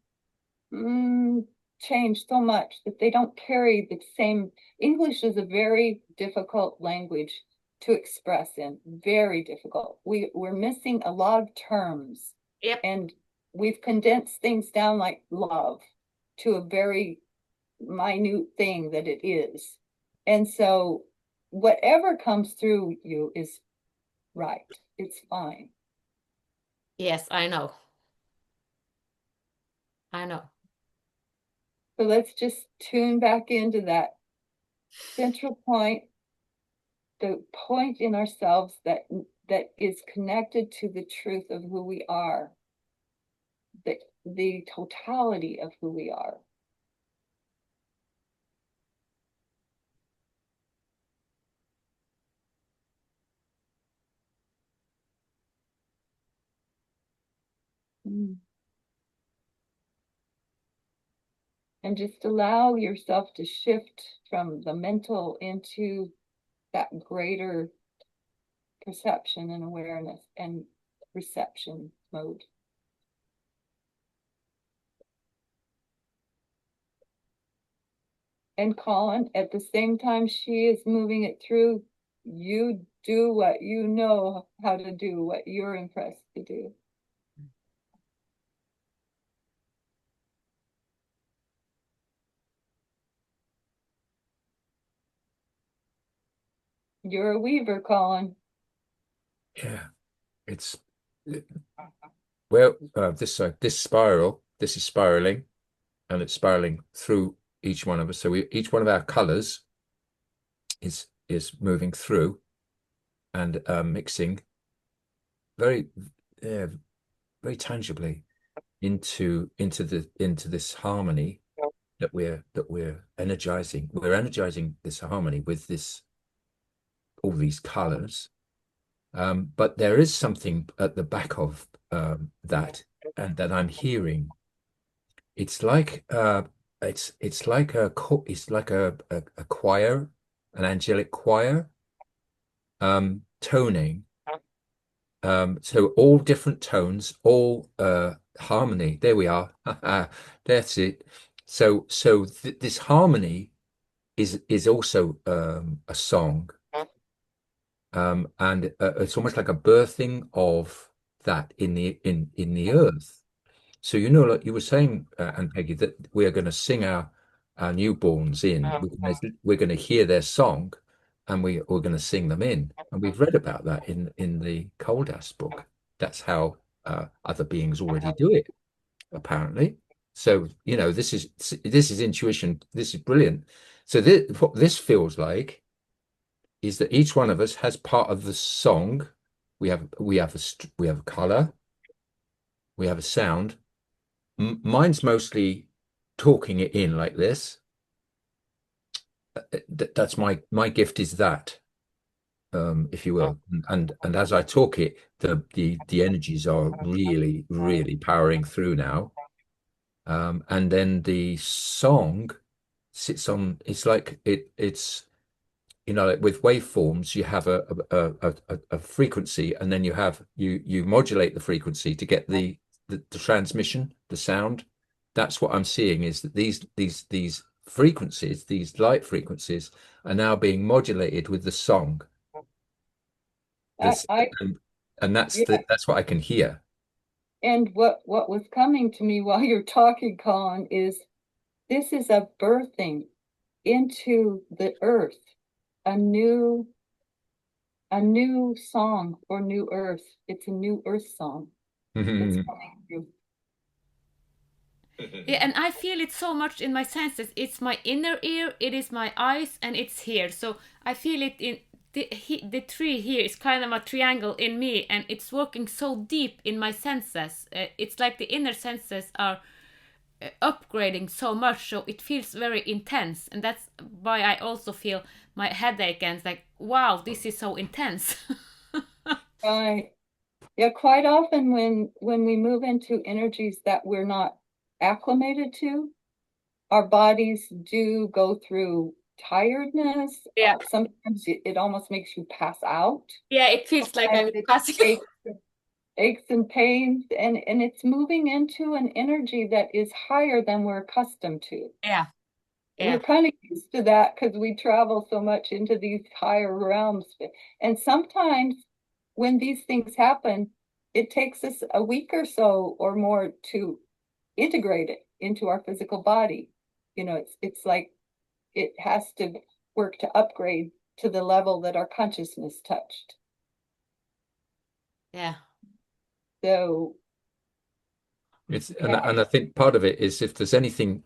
changed so much that they don't carry the same. English is a very difficult language to express in, very difficult. We're missing a lot of terms, Yep. and we've condensed things down like love to a very minute thing that it is. And so whatever comes through you is right. It's fine. Yes, I know. I know. So let's just tune back into that central point, the point in ourselves that is connected to the truth of who we are, the totality of who we are. And just allow yourself to shift from the mental into that greater perception and awareness and reception mode. And Colin, at the same time she is moving it through, you do what you know how to do, what you're impressed to do. You're a weaver, Colin. Yeah, it's well, this spiral, this is spiraling, and it's spiraling through each one of us. So each one of our colors is moving through and mixing very, very tangibly into this harmony that we're energizing. We're energizing this harmony with all these colors. But there is something at the back of that, and that I'm hearing. It's like it's like a choir, an angelic choir, toning. So all different tones, all harmony. There we are. That's it. So this harmony is also a song. And it's almost like a birthing of that in the earth. So you know, like you were saying, Ann-Peggy, that we are going to sing our newborns in. We're going to hear their song, and we're going to sing them in. And we've read about that in the Koldas book. That's how other beings already do it, apparently. So you know, this is intuition. This is brilliant. So what this feels like is that each one of us has part of the song. We have a color, we have a sound. Mine's mostly talking it in like this. That's my gift is that, if you will. And as I talk it, the energies are really, really powering through now. And then the song sits on. It's like it's like with waveforms, you have a frequency, and then you modulate the frequency to get the transmission, the sound. That's what I'm seeing, is that these frequencies, these light frequencies, are now being modulated with the song. This and that's what I can hear. And what was coming to me while you're talking, Colin, is this is a birthing into the earth, a new song for new earth. It's a new earth song that's coming through. Yeah, and I feel it so much in my senses. It's my inner ear, it is my eyes, and it's here. So I feel it in the tree here is kind of a triangle in me, and it's working so deep in my senses. It's like the inner senses are upgrading so much, so it feels very intense, and that's why I also feel my headache, and it's like, wow, this is so intense. Right. Yeah, quite often when we move into energies that we're not acclimated to, our bodies do go through tiredness. Yeah. Sometimes it almost makes you pass out. Yeah, it feels like I'm passing. Aches and pains, and it's moving into an energy that is higher than we're accustomed to. Yeah. We're kind of used to that because we travel so much into these higher realms. And sometimes when these things happen, it takes us a week or so or more to integrate it into our physical body. You know, it's like it has to work to upgrade to the level that our consciousness touched. Yeah. So and I think part of it is if there's anything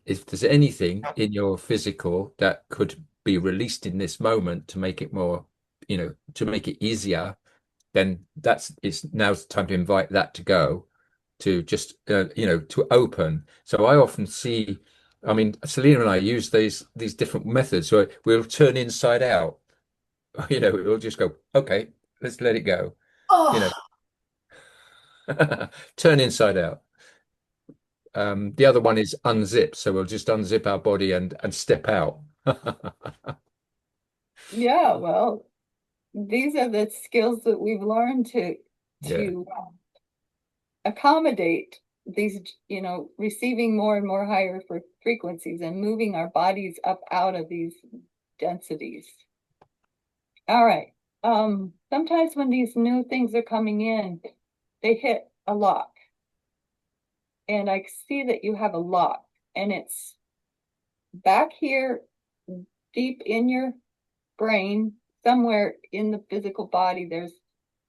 in your physical that could be released in this moment to make it more, to make it easier, then it's now's the time to invite that to go, to just to open. So I often see, I mean, Saleena and I use these different methods. So we'll turn inside out. We'll just go, okay, let's let it go. Turn inside out. The other one is unzip. So we'll just unzip our body and step out. Yeah, well, these are the skills that we've learned to accommodate these, receiving more and more higher frequencies and moving our bodies up out of these densities. All right. Sometimes when these new things are coming in, they hit a lock. And I see that you have a lock, and it's back here deep in your brain, somewhere in the physical body, there's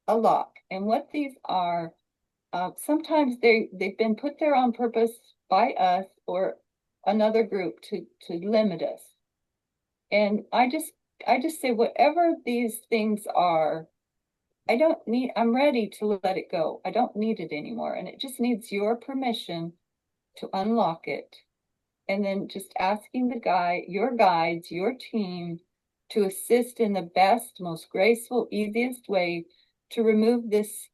a lock. And what these are, sometimes they've been put there on purpose by us or another group to limit us. And I just say, whatever these things are, I'm ready to let it go. I don't need it anymore. And it just needs your permission to unlock it. And then just asking your guides, your team, to assist in the best, most graceful, easiest way to remove this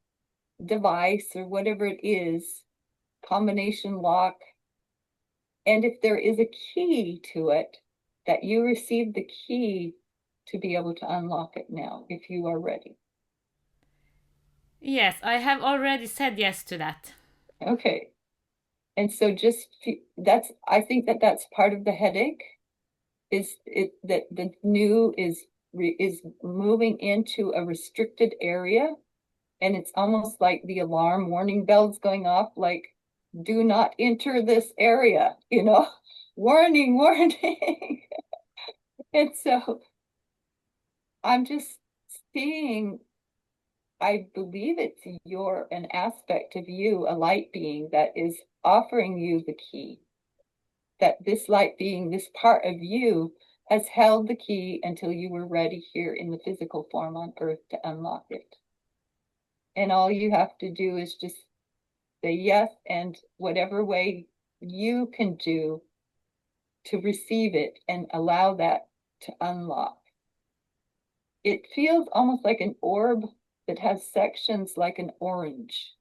device or whatever it is, combination lock. And if there is a key to it, that you receive the key to be able to unlock it now, if you are ready. Yes, I have already said yes to that. Okay. And so I think that's part of the headache, is that the new is moving into a restricted area, And it's almost like the alarm warning bells going off, like, do not enter this area, warning, warning. And so I'm just seeing, I believe it's an aspect of you, a light being that is offering you the key. That this light being, this part of you, has held the key until you were ready here in the physical form on earth to unlock it. And all you have to do is just say yes, and whatever way you can do to receive it and allow that to unlock. It feels almost like an orb that has sections like an orange.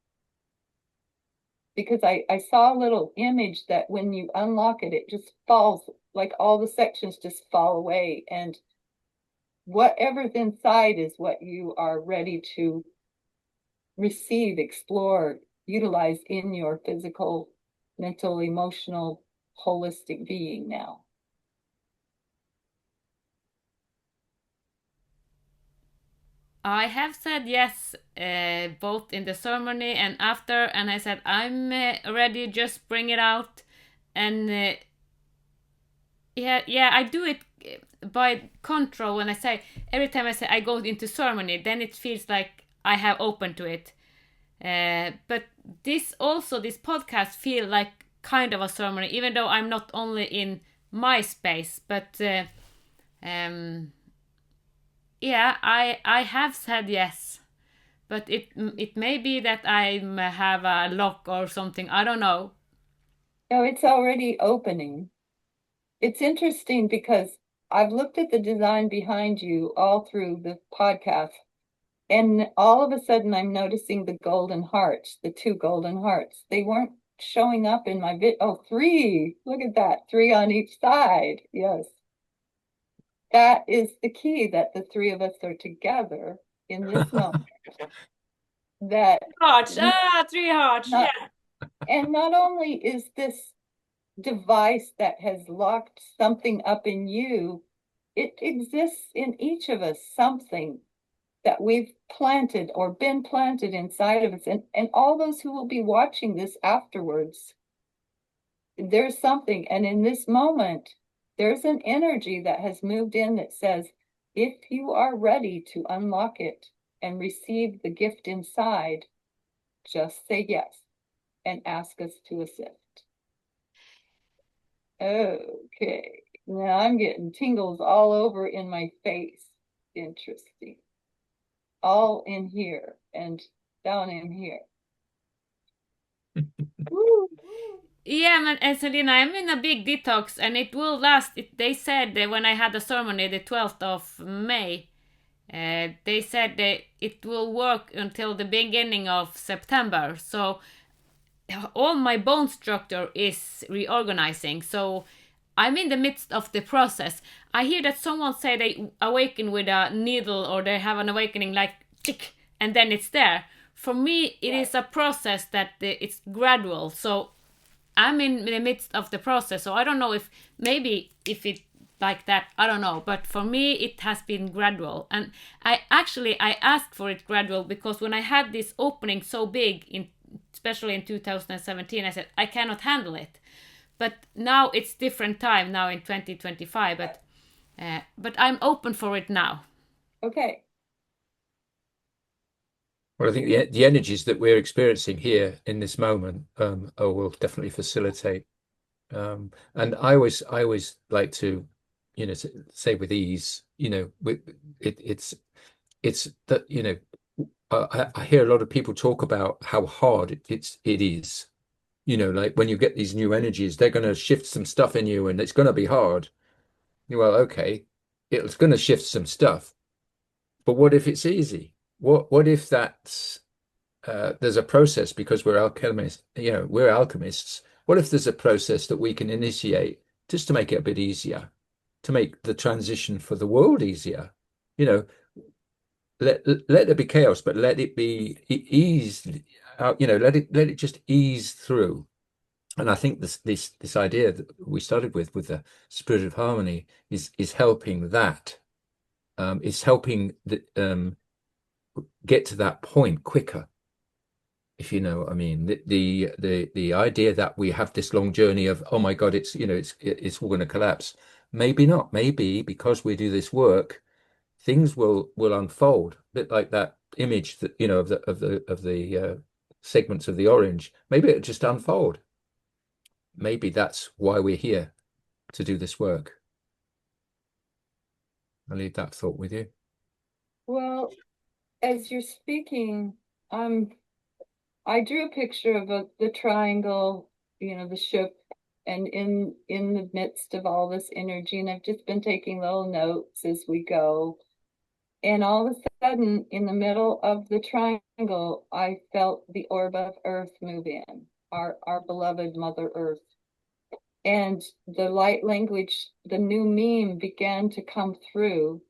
Because I saw a little image that when you unlock it, it just falls, like all the sections just fall away. And whatever's inside is what you are ready to receive, explore, utilize in your physical, mental, emotional, holistic being now. I have said yes, both in the ceremony and after, and I said I'm ready. Just bring it out, and yeah, I do it by control. When I say every time I say I go into ceremony, then it feels like I have opened to it. But this podcast feel like kind of a ceremony, even though I'm not only in my space, but yeah, I have said yes, but it may be that I have a lock or something. I don't know. No, it's already opening. It's interesting because I've looked at the design behind you all through the podcast, and all of a sudden I'm noticing the golden hearts, the 2 golden hearts. They weren't showing up in my vid. Oh, 3. Look at that. 3 on each side. Yes. That is the key, that the 3 of us are together in this moment. That Hearts. 3 hearts. not, yeah. And not only is this device that has locked something up in you, it exists in each of us, something that we've planted or been planted inside of us. And all those who will be watching this afterwards, there's something. And in this moment, there's an energy that has moved in that says, if you are ready to unlock it and receive the gift inside, just say yes and ask us to assist. Okay, now I'm getting tingles all over in my face. Interesting. All in here and down in here. Woo. Yeah, and Saleena, I'm in a big detox, and it will last. They said that when I had the ceremony, the 12th of May, they said that it will work until the beginning of September. So all my bone structure is reorganizing. So I'm in the midst of the process. I hear that someone say they awaken with a needle, or they have an awakening like tick, and then it's there. For me, it is a process that it's gradual. So I'm in the midst of the process. So I don't know if it like that, I don't know. But for me, it has been gradual. And I asked for it gradual, because when I had this opening so big, especially in 2017, I said, I cannot handle it. But now it's different time now in 2025. But I'm open for it now. Okay. Well, I think the energies that we're experiencing here in this moment will definitely facilitate. And I always like to, say with ease, it's that, I hear a lot of people talk about how hard it is. Like when you get these new energies, they're going to shift some stuff in you, and it's going to be hard. Well, okay, it's going to shift some stuff, but what if it's easy? What if that's there's a process, because we're alchemists, we're alchemists. What if there's a process that we can initiate just to make it a bit easier, to make the transition for the world easier? Let there be chaos, but let it be eased out. Let it just ease through. And I think this idea that we started with the spirit of harmony is helping that. It's helping get to that point quicker, if you know what I mean. The idea that we have this long journey of, oh my God, it's all going to collapse. Maybe not. Maybe because we do this work, things will unfold. A bit like that image that of the segments of the orange. Maybe it just unfold. Maybe that's why we're here, to do this work. I'll leave that thought with you. Well, as you're speaking, I drew a picture of the triangle, the ship, and in the midst of all this energy, and I've just been taking little notes as we go. And all of a sudden, in the middle of the triangle, I felt the orb of Earth move in, our beloved Mother Earth. And the light language, the new meme began to come through.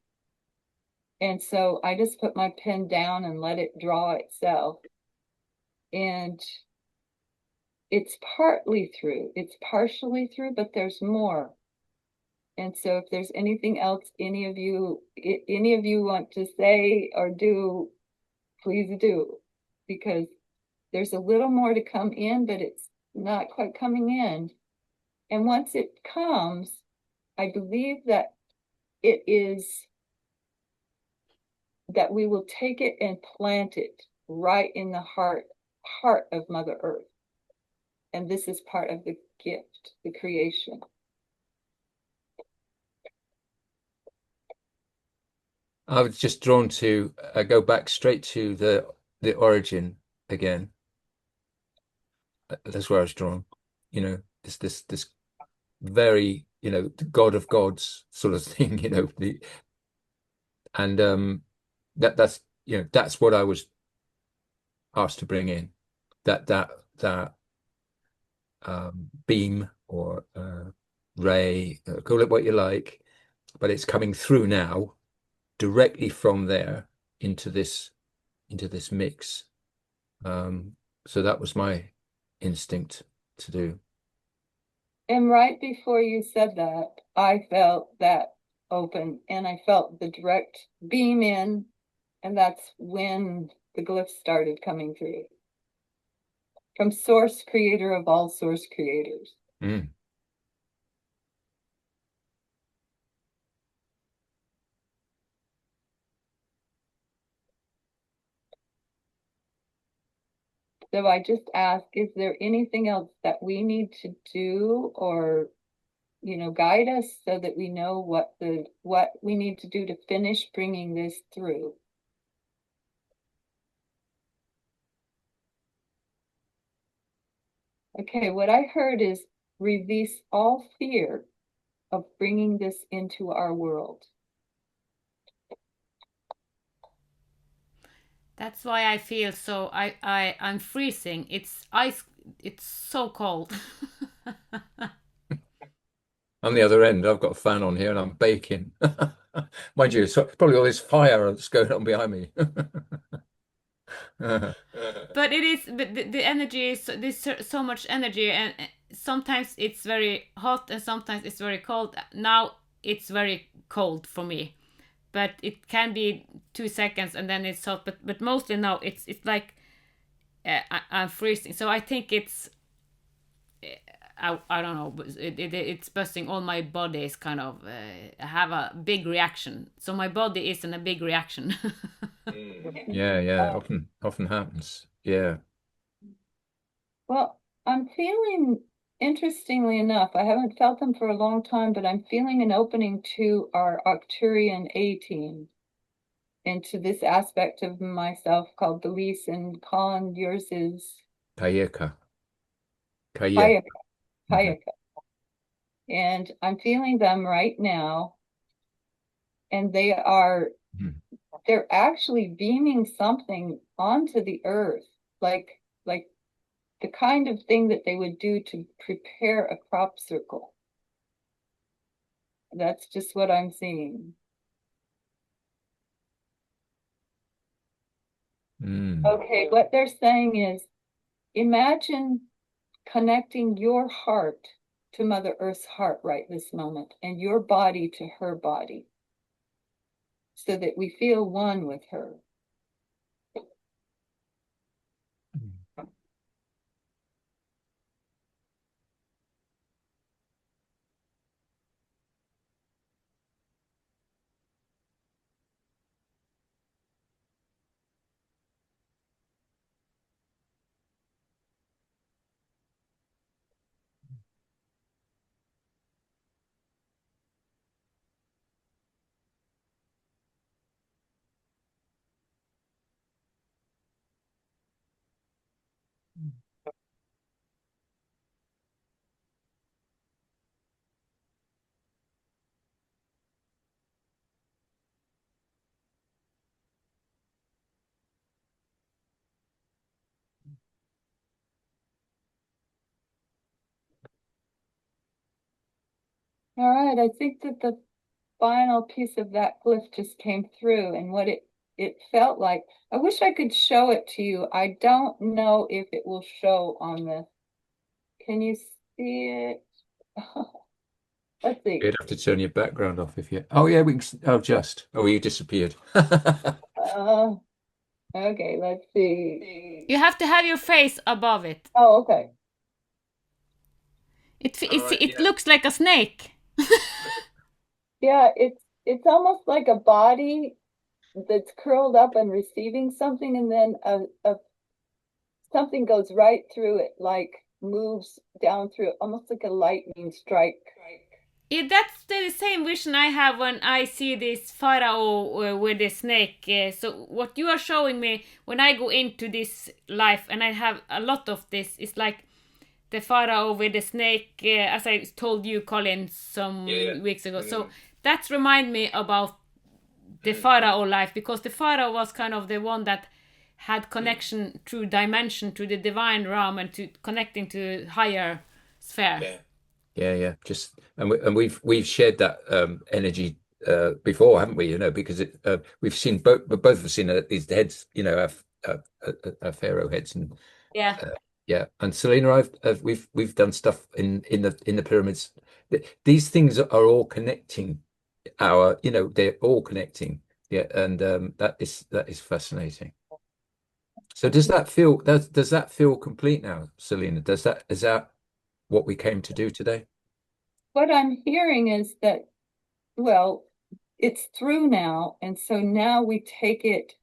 And so I just put my pen down and let it draw itself. And it's partly through, it's partially through, but there's more. And so if there's anything else any of you want to say or do, please do, because there's a little more to come in, but it's not quite coming in. And once it comes, I believe that it is that we will take it and plant it right in the heart of Mother Earth. And this is part of the gift, the creation. I was just drawn to go back straight to the origin again. That's where I was drawn. This very, the God of gods sort of thing. That's what I was asked to bring in. That beam or ray, call it what you like, but it's coming through now, directly from there into this mix. So that was my instinct to do. And right before you said that, I felt that open, and I felt the direct beam in, and that's when the glyphs started coming through. From source creator of all source creators. Mm. So I just ask, is there anything else that we need to do or, guide us so that we know what we need to do to finish bringing this through? Okay, what I heard is release all fear of bringing this into our world. That's why I feel so. I'm freezing. It's ice. It's so cold. On the other end, I've got a fan on here and I'm baking. Mind you, so probably all this fire that's going on behind me. But it is. But the energy is. There's so much energy, and sometimes it's very hot, and sometimes it's very cold. Now it's very cold for me, but it can be 2 seconds and then it's hot. But mostly now it's like I'm freezing. So I think it's. I don't know. It's busting. All my body is kind of have a big reaction. So my body is in a big reaction. Yeah. Often happens. Yeah. Well, I'm feeling, interestingly enough, I haven't felt them for a long time, but I'm feeling an opening to our Arcturian A team, into this aspect of myself called Belize, and Colin, yours is Kayeka. Kayaka. And I'm feeling them right now, and they're actually beaming something onto the earth, like the kind of thing that they would do to prepare a crop circle. That's just what I'm seeing. Okay, what they're saying is, imagine connecting your heart to Mother Earth's heart right this moment, and your body to her body, so that we feel one with her. All right, I think that the final piece of that glyph just came through, and what it felt like. I wish I could show it to you. I don't know if it will show on the. Can you see it? Let's see. You'd have to turn your background off if you. Oh yeah, we can. Oh, just. Oh, you disappeared. Okay, let's see. You have to have your face above it. Oh, okay. It looks like a snake. Yeah, it's almost like a body that's curled up and receiving something, and then something goes right through it, like moves down through it, almost like a lightning strike. That's the same vision I have when I see this pharaoh with the snake. So what you are showing me when I go into this life, and I have a lot of this, is like the pharaoh with the snake, as I told you, Colin, some weeks ago. So that's remind me about the pharaoh life, because the pharaoh was kind of the one that had connection through dimension to the divine realm and to connecting to higher sphere. Yeah. Just and we've shared that energy before, haven't we? Because we've seen both of us seen these heads, our pharaoh heads, and Yeah. yeah. And Saleena, we've done stuff in the pyramids. These things are all connecting. They're all connecting. Yeah, and that is fascinating. So does that feel complete now, Saleena? Is that what we came to do today? What I'm hearing is that, well, it's through now, and so now we take it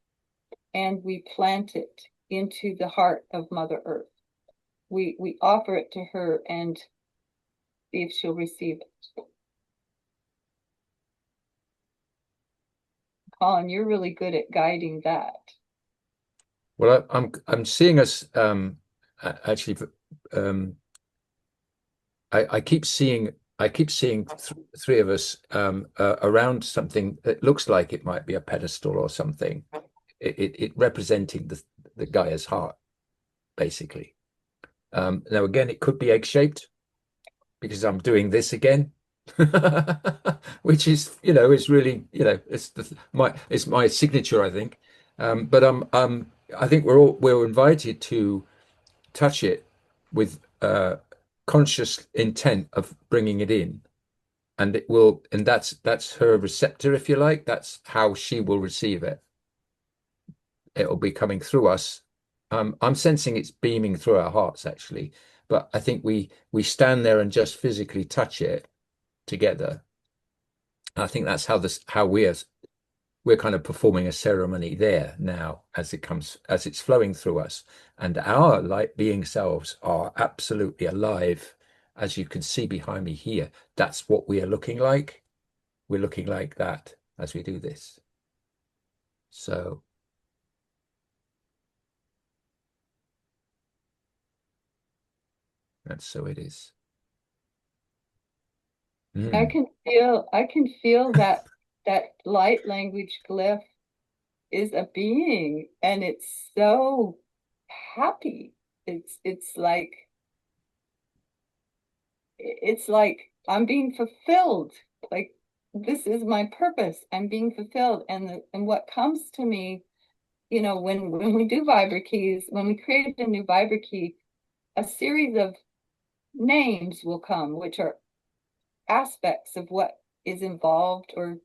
and we plant it into the heart of Mother Earth. We offer it to her and see if she'll receive it. Colin, you're really good at guiding that. Well, I'm seeing us actually. I keep seeing three of us around something that looks like it might be a pedestal or something. It representing the Gaia's heart, basically. Now again, it could be egg-shaped because I'm doing this again, which is really it's my signature, I think. But I think we're invited to touch it with conscious intent of bringing it in, and that's her receptor, if you like. That's how she will receive it. It'll be coming through us. I'm sensing it's beaming through our hearts, actually, but I think we stand there and just physically touch it together. I think that's how we're kind of performing a ceremony there now as it's flowing through us, and our light being selves are absolutely alive, as you can see behind me here. That's what we are looking like. We're looking like that as we do this. So that's so it is. I can feel that light language glyph is a being, and it's so happy. It's like I'm being fulfilled. Like, this is my purpose. I'm being fulfilled. And what comes to me, when we do Vibrakeys, when we create a new Vibrakey, a series of names will come, which are aspects of what is involved or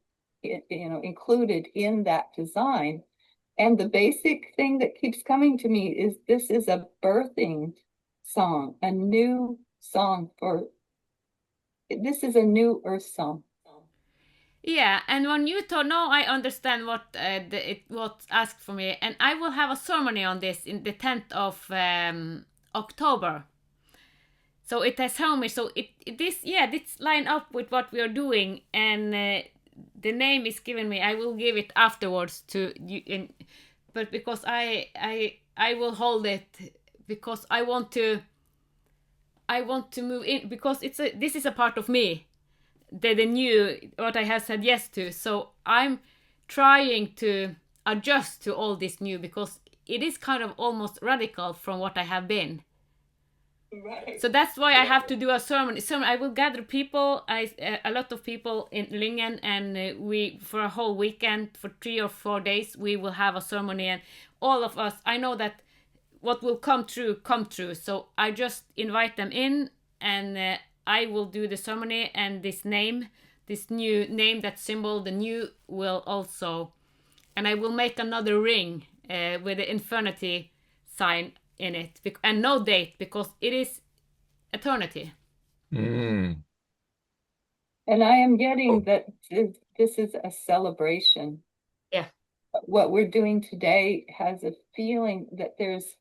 included in that design. And the basic thing that keeps coming to me is this is a birthing song, a new song this is a new earth song. Yeah, and when you told, no, I understand what what's asked for me, and I will have a ceremony on this in the 10th of October. So it has helped me. So this line up with what we are doing, and the name is given me. I will give it afterwards to you, but because I will hold it because I want to move in, because this is a part of me, the new what I have said yes to. So I'm trying to adjust to all this new, because it is kind of almost radical from what I have been. So that's why I have to do a ceremony. So I will gather people, a lot of people in Lingen, and we, for a whole weekend, for 3 or 4 days, we will have a ceremony, and all of us, I know that what will come true. So I just invite them in, and I will do the ceremony, and this new name, that symbol, the new, will also, and I will make another ring with the infinity sign in it, and no date, because it is eternity. Mm. And I am getting that this is a celebration. Yeah. What we're doing today has a feeling that there's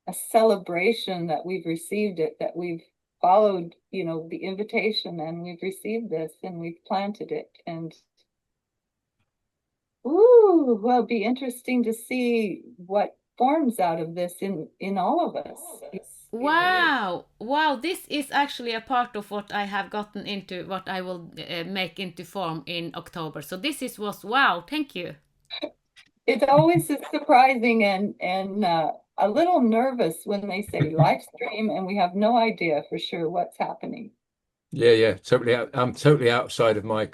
a celebration, that we've received it, that we've followed, the invitation, and we've received this and we've planted it. And well, it'll be interesting to see what forms out of this in all of us. Wow, this is actually a part of what I have gotten into, what I will make into form in October. So this was wow, thank you. It always is surprising and a little nervous when they say live stream and we have no idea for sure what's happening. Yeah, totally. I'm totally outside of my,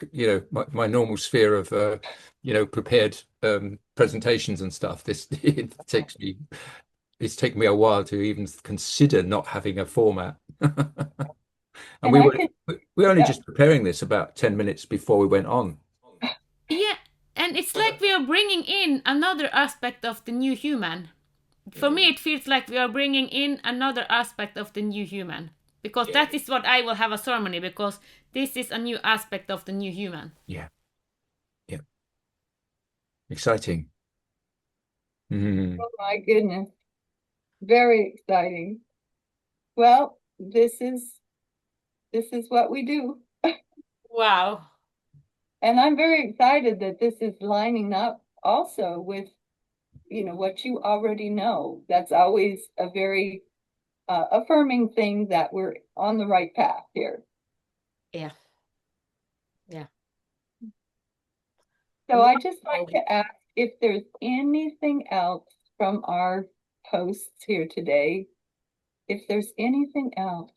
my normal sphere of, prepared presentations and stuff. It's taken me a while to even consider not having a format. And we were only just preparing this about 10 minutes before we went on. Yeah, and it's like we are bringing in another aspect of the new human. For me, it feels like we are bringing in another aspect of the new human. Because that is what I will have a ceremony, because this is a new aspect of the new human. Yeah. Exciting. Mm. Oh my goodness. Very exciting. Well, this is what we do. Wow. And I'm very excited that this is lining up also with, what you already know. That's always a very affirming thing, that we're on the right path here. Yeah. So I just like to ask if there's anything else from our posts here today. If there's anything else.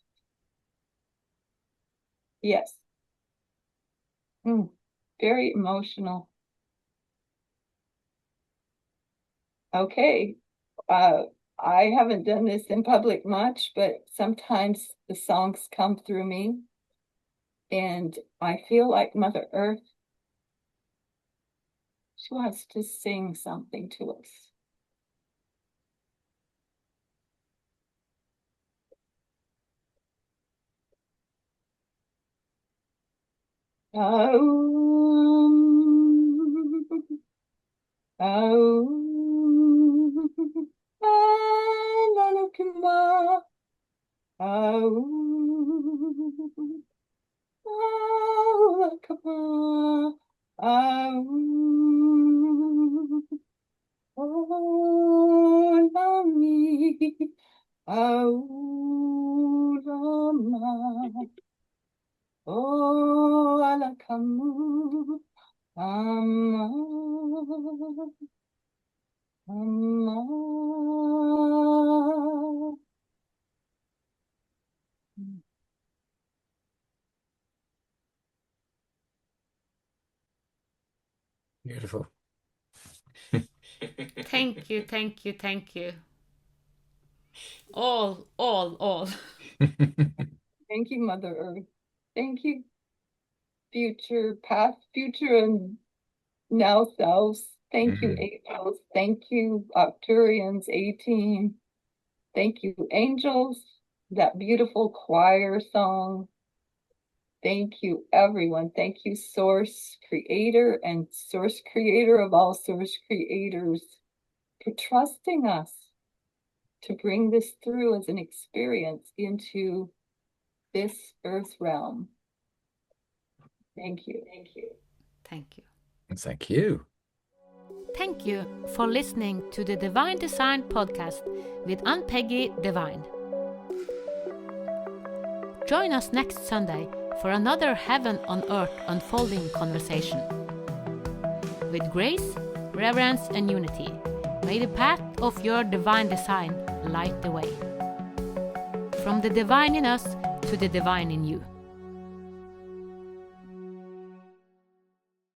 Yes. Very emotional. Okay. I haven't done this in public much, but sometimes the songs come through me and I feel like Mother Earth, she wants to sing something to us. Beautiful. Thank you. All. Thank you, Mother Earth. Thank you, future, past, future, and now selves. Thank you, angels. Thank you, Octurians 18. Thank you, angels. That beautiful choir song. Thank you, everyone. Thank you, Source Creator and Source Creator of all Source Creators, for trusting us to bring this through as an experience into this earth realm. Thank you. Thank you. Thank you. Thank you for listening to the Divine Design podcast with Ann-Peggy Divine. Join us next Sunday for another Heaven on Earth unfolding conversation. With grace, reverence, and unity, may the path of your divine design light the way. from the divine in us to the divine in you.